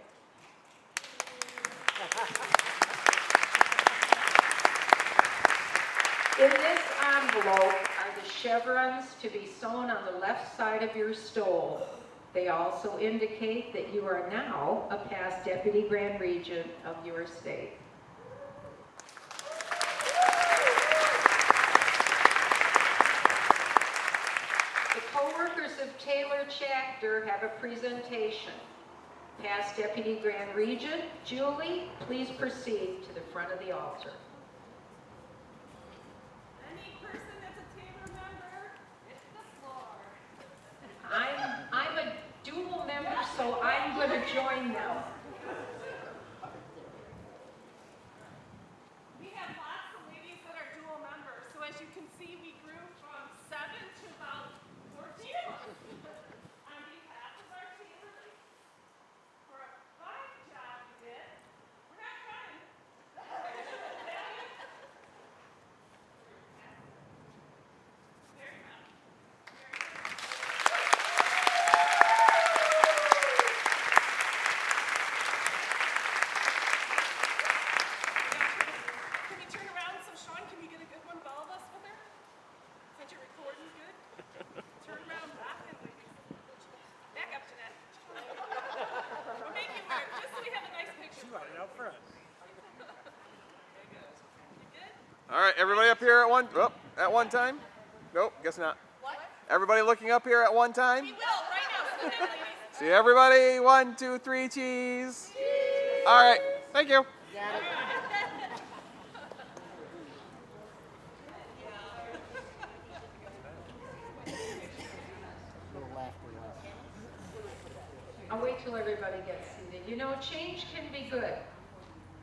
S6: In this envelope are the chevrons to be sewn on the left side of your stole. They also indicate that you are now a past Deputy Grand Regent of your state. co-workers of Taylor Chapter have a presentation. Past Deputy Grand Regent Julie, please proceed to the front of the altar.
S12: Any person that's a Taylor member, hit the floor.
S6: I'm a dual member, so I'm going to join them.
S12: We have lots of ladies that are dual members, so as you can see, we grew from 7 to about 14 of us. On behalf of our Taylor ladies, for a fine job you did. We're not crying. There you go. Can we turn around so Sean, can we get a good one of all of us with her? Since you're recording good? Turn around back and back up to that. We'll make you work, just so we have a nice picture.
S13: Right out front.
S12: You good?
S11: All right, everybody up here at one time? Nope, guess not.
S12: What?
S11: Everybody looking up here at one time?
S12: We will, right now. So then, ladies.
S11: See everybody, 1, 2, 3, cheese. All right, thank you.
S6: I'll wait till everybody gets seated. You know, change can be good.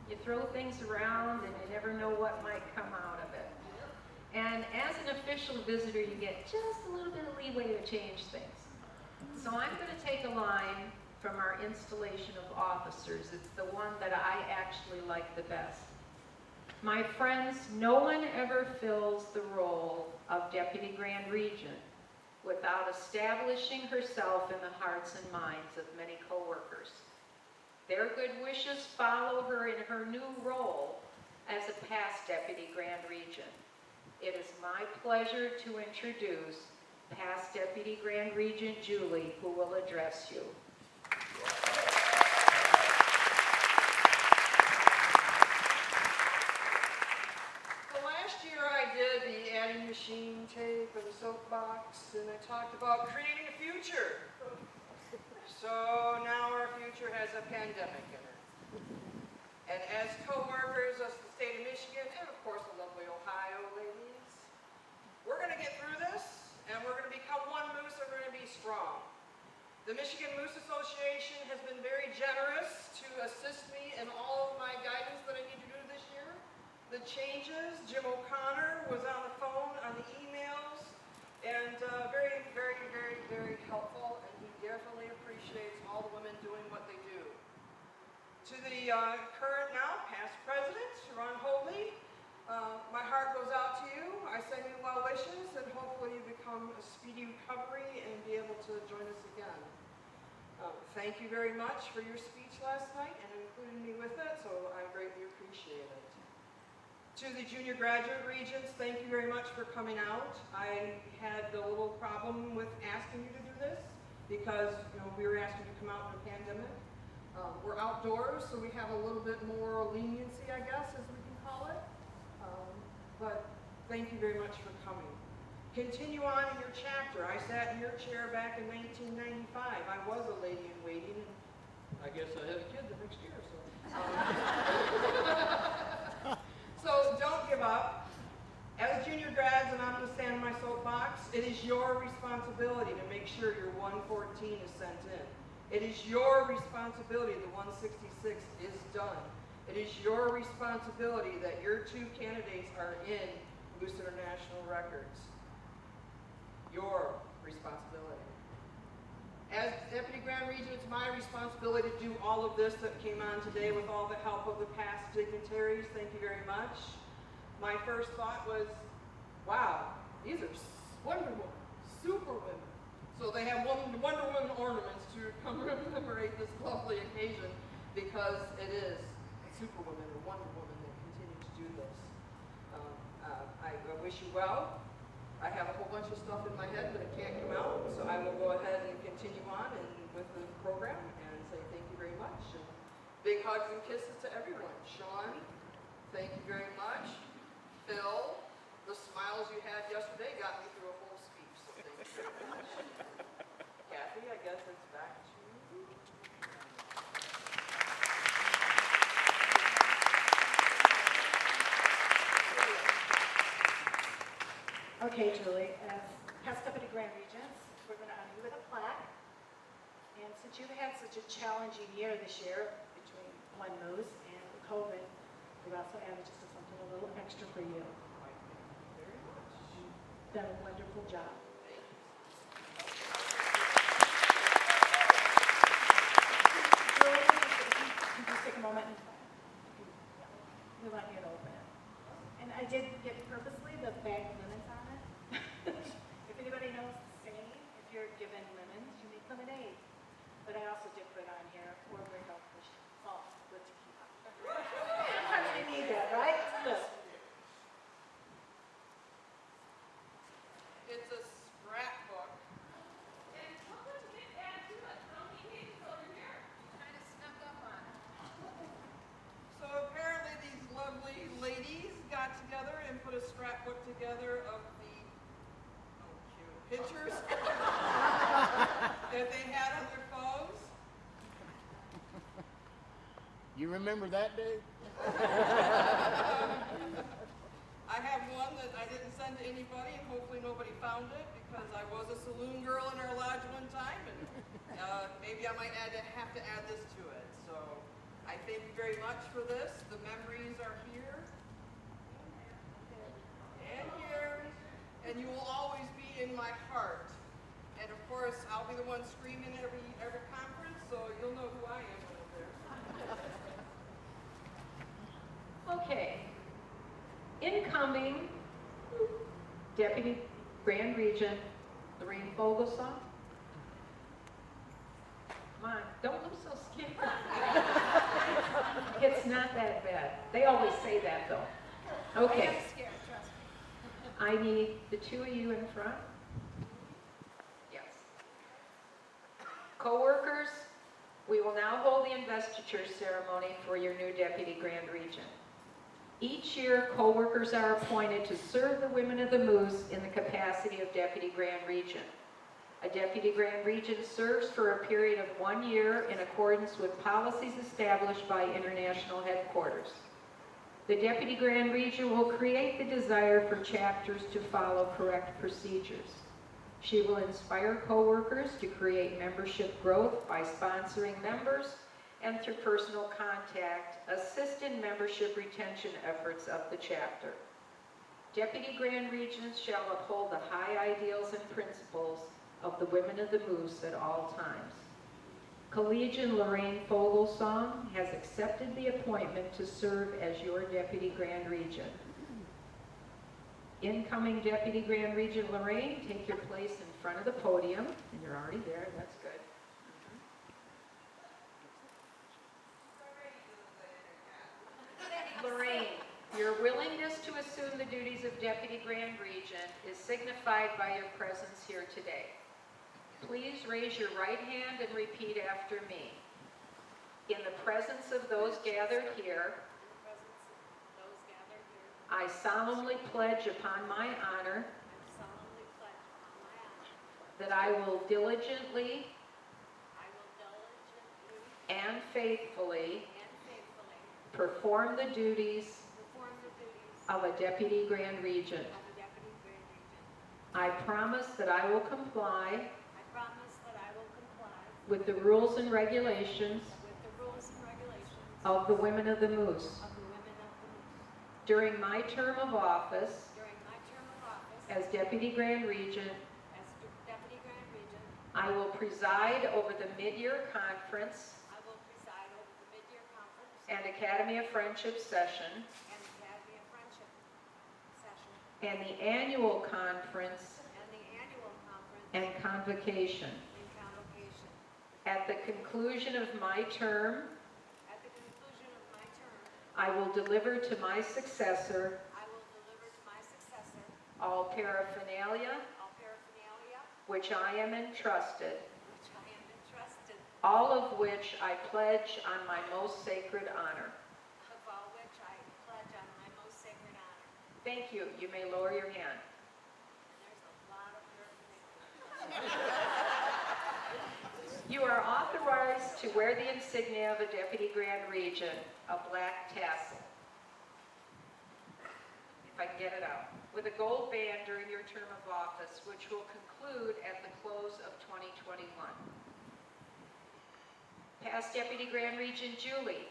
S6: You throw things around and you never know what might come out of it. And as an official visitor, you get just a little bit of leeway to change things. So I'm going to take a line from our installation of officers. It's the one that I actually like the best. My friends, no one ever fills the role of Deputy Grand Regent without establishing herself in the hearts and minds of many co-workers. Their good wishes follow her in her new role as a past Deputy Grand Regent. It is my pleasure to introduce past Deputy Grand Regent Julie, who will address you.
S1: So last year I did the adding machine tape and the soapbox, and I talked about creating a future. So now our future has a pandemic in it. And as co-workers of the state of Michigan, and of course the lovely Ohio ladies, we're going to get through this, and we're going to become one moose, and we're going to be strong. The Michigan Moose Association has been very generous to assist me in all of my guidance that I need to do this year. The changes, Jim O'Connor was on the phone, on the emails, and very, very, very, very helpful, and he definitely appreciates all the women doing what they do. To the current now, past presidents, Ron Hoadley, my heart goes out to you. I send you well wishes, and hopefully you become a speedy recovery and be able to join us again. Thank you very much for your speech last night and including me with it, so I greatly appreciate it. To the junior graduate regents, thank you very much for coming out. I had a little problem with asking you to do this because we were asked you to come out in a pandemic. We're outdoors, so we have a little bit more leniency, I guess, as we can call it. But thank you very much for coming. Continue on in your chapter. I sat in your chair back in 1995. I was a lady in waiting, and I guess I had a kid the next year, so. So don't give up. As junior grads, and I'm going to stand on my soapbox, it is your responsibility to make sure your 114 is sent in. It is your responsibility the 166 is done. It is your responsibility that your 2 candidates are in Moose International Records. Your responsibility. As Deputy Grand Regent, it's my responsibility to do all of this that came on today with all the help of the past dignitaries. Thank you very much. My first thought was, wow, these are Wonder Woman, super women. So they have Wonder Woman ornaments to commemorate this lovely occasion because it is Superwoman or Wonder Woman that continue to do this. I wish you well. I have a whole bunch of stuff in my head, but it can't come out, so I will go ahead and continue on with the program and say thank you very much. And big hugs and kisses to everyone. Sean, thank you very much. Phil, the smiles you had yesterday got me through a whole speech, so thank you very much. guess it's back to...
S3: Okay, Julie, as past Deputy Grand Regents, we're going to honor you with a plaque. And since you've had such a challenging year this year between one moose and COVID, we've also added just something a little extra for you. You've done a wonderful job. Julie, can you just take a moment and we want you to open it. And I did get purposely the bag of lemons on it. If anybody knows the saying, if you're given lemons, you make lemonade. But I also did put on here, or great health for salt, good to keep up. Sometimes we need that, right? Look.
S1: It's a scrapbook.
S8: And look what you did add to it. How many pages over here? You kind of snuck up on it.
S1: So apparently these lovely ladies got together and put a scrapbook together of the pictures that they had on their phones.
S13: You remember that day?
S1: I have one that I didn't send to anybody, and hopefully nobody found it, because I was a saloon girl in our lodge one time, and maybe I might have to add this to it. So I thank you very much for this. The memories are here and here, and you will always be in my heart. And of course, I'll be the one screaming every conference, so you'll know who I am when I'm there.
S6: Okay. Incoming Deputy Grand Regent Lorraine Fogelsong. Come on, don't look so scared. It's not that bad. They always say that though. Okay.
S3: I am scared, trust me.
S6: I need the two of you in front. Yes. Co-workers, we will now hold the investiture ceremony for your new Deputy Grand Regent. Each year, co-workers are appointed to serve the women of the Moose in the capacity of Deputy Grand Regent. A Deputy Grand Regent serves for a period of 1 year in accordance with policies established by international headquarters. The Deputy Grand Regent will create the desire for chapters to follow correct procedures. She will inspire co-workers to create membership growth by sponsoring members and through personal contact, assist in membership retention efforts of the chapter. Deputy Grand Regents shall uphold the high ideals and principles of the women of the Moose at all times. Collegian Lorraine Fogelsong has accepted the appointment to serve as your Deputy Grand Regent. Incoming Deputy Grand Regent Lorraine, take your place in front of the podium, and you're already there, that's good. Lorraine, your willingness to assume the duties of Deputy Grand Regent is signified by your presence here today. Please raise your right hand and repeat after me. In the presence of those gathered here, I solemnly pledge upon my honor that I will diligently and faithfully perform the duties of a Deputy Grand Regent. I promise that I will comply with the rules and regulations of the Women of the Moose. During my term of office as Deputy Grand Regent, I will preside over the mid-year conference and Academy of Friendship session and the annual conference and convocation. At the conclusion of my term, I will deliver to my successor all paraphernalia which I am entrusted, all of which I pledge on my most sacred honor. Thank you. You may lower your hand. are authorized to wear the insignia of a Deputy Grand Regent, a black tassel, if I can get it out, with a gold band during your term of office, which will conclude at the close of 2021. Past Deputy Grand Regent Julie,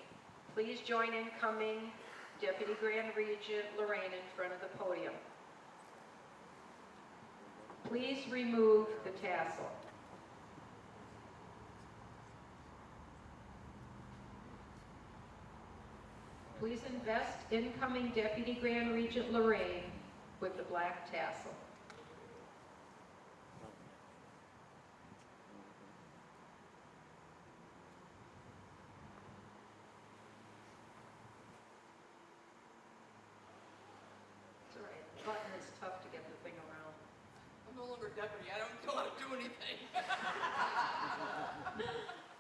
S6: please join incoming Deputy Grand Regent Lorraine in front of the podium. Please remove the tassel. Please invest incoming Deputy Grand Regent Lorraine with the black tassel. It's all right, the button is tough to get the thing around.
S1: I'm no longer deputy, I don't know how to do anything.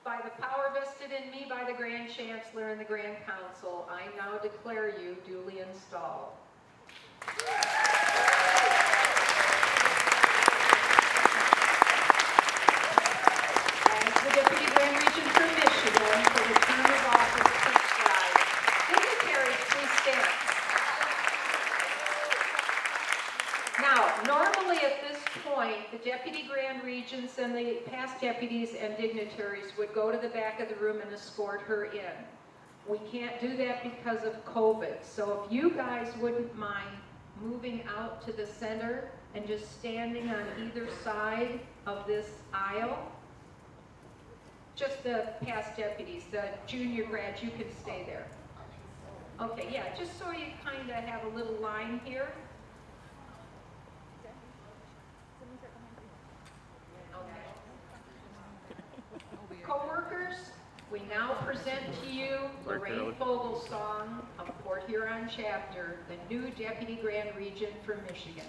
S6: By the power vested in me by the Grand Chancellor and the Grand Council, I now declare you duly installed. As the Deputy Grand Regent for Michigan for the term of office prescribed, dignitaries, please stand. Now, normally at this point, the Deputy Grand Regents and the past deputies and dignitaries would go to the back of the room and escort her in. We can't do that because of COVID. So if you guys wouldn't mind moving out to the center and just standing on either side of this aisle. Just the past deputies, the junior grads, you can stay there. Okay, yeah, just so you kind of have a little line here. Co-workers, we now present to you Lorraine Fogelsong of Port Huron Chapter, the new Deputy Grand Regent for Michigan.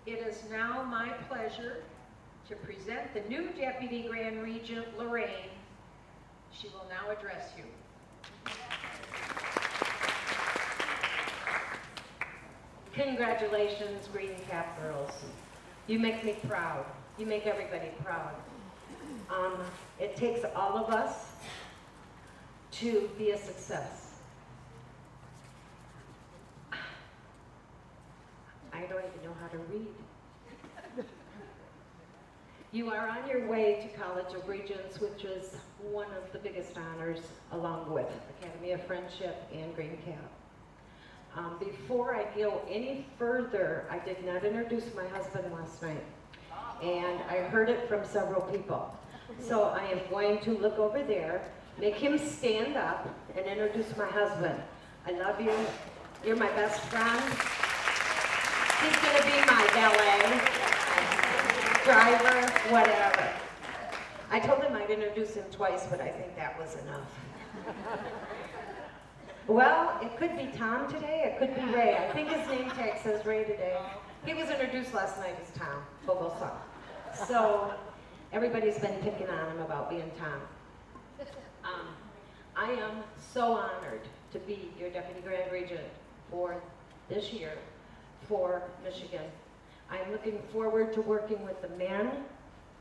S6: It is now my pleasure to present the new Deputy Grand Regent, Lorraine. She will now address you.
S10: Congratulations, Greencap girls. You make me proud. You make everybody proud. It takes all of us to be a success. I don't even know how to read. You are on your way to College of Regents, which is one of the biggest honors, along with Academy of Friendship and Greencap. Before I go any further, I did not introduce my husband last night, and I heard it from several people. So I am going to look over there, make him stand up, and introduce my husband. I love you. You're my best friend. He's going to be my valet, driver, whatever. I told him I'd introduce him twice, but I think that was enough. Well, it could be Tom today, it could be Ray. I think his name tag says Ray today. He was introduced last night as Tom Fogelsong. So everybody's been picking on him about being Tom. I am so honored to be your Deputy Grand Regent for this year for Michigan. I'm looking forward to working with the men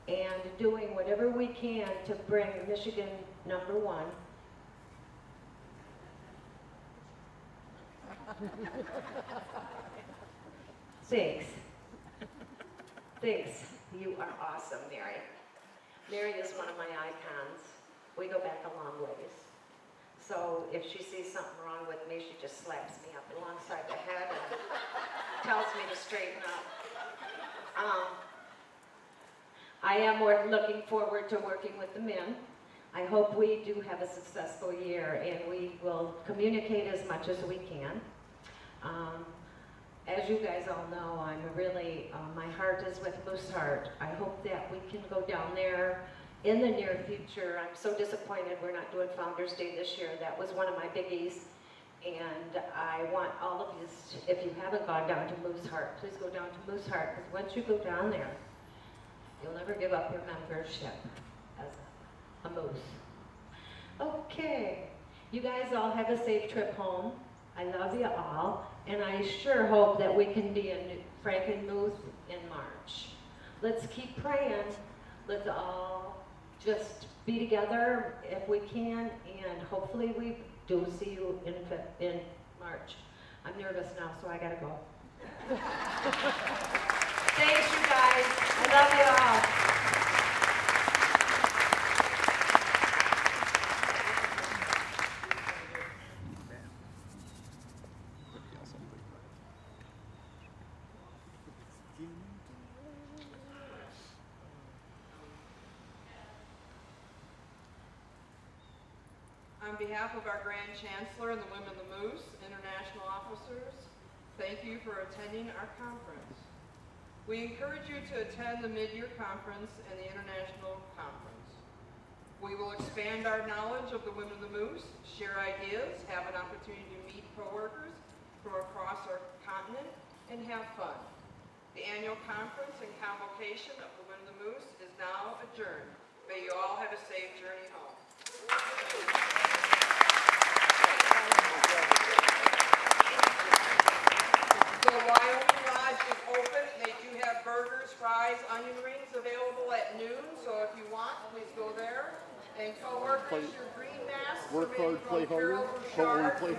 S10: and doing whatever we can to bring Michigan #1. Thanks. Thanks. You are awesome, Mary. Mary is one of my icons. We go back a long ways. So if she sees something wrong with me, she just slaps me up alongside the head and tells me to straighten up. I am looking forward to working with the men. I hope we do have a successful year and we will communicate as much as we can. As you guys all know, I'm really, my heart is with Moose Heart. I hope that we can go down there in the near future. I'm so disappointed we're not doing Founder's Day this year. That was one of my biggies. And I want all of you, if you haven't gone down to Moose Heart, please go down to Moose Heart, because once you go down there, you'll never give up your membership as a moose. Okay, you guys all have a safe trip home. I love you all, and I sure hope that we can be in Franklin Moose in March. Let's keep praying. Let's all just be together if we can, and hopefully we do see you in March. I'm nervous now, so I gotta go. Thanks, you guys. I love you all.
S1: On behalf of our Grand Chancellor and the Women of the Moose, international officers, thank you for attending our conference. We encourage you to attend the mid-year conference and the international conference. We will expand our knowledge of the Women of the Moose, share ideas, have an opportunity to meet coworkers from across our continent, and have fun. The annual conference and convocation of the Women of the Moose is now adjourned. May you all have a safe journey home. The Wyoming Lodge is open. They do have burgers, fries, onion rings available at noon. So if you want, please go there. And coworkers, your green masks are made from Carol Bouchard.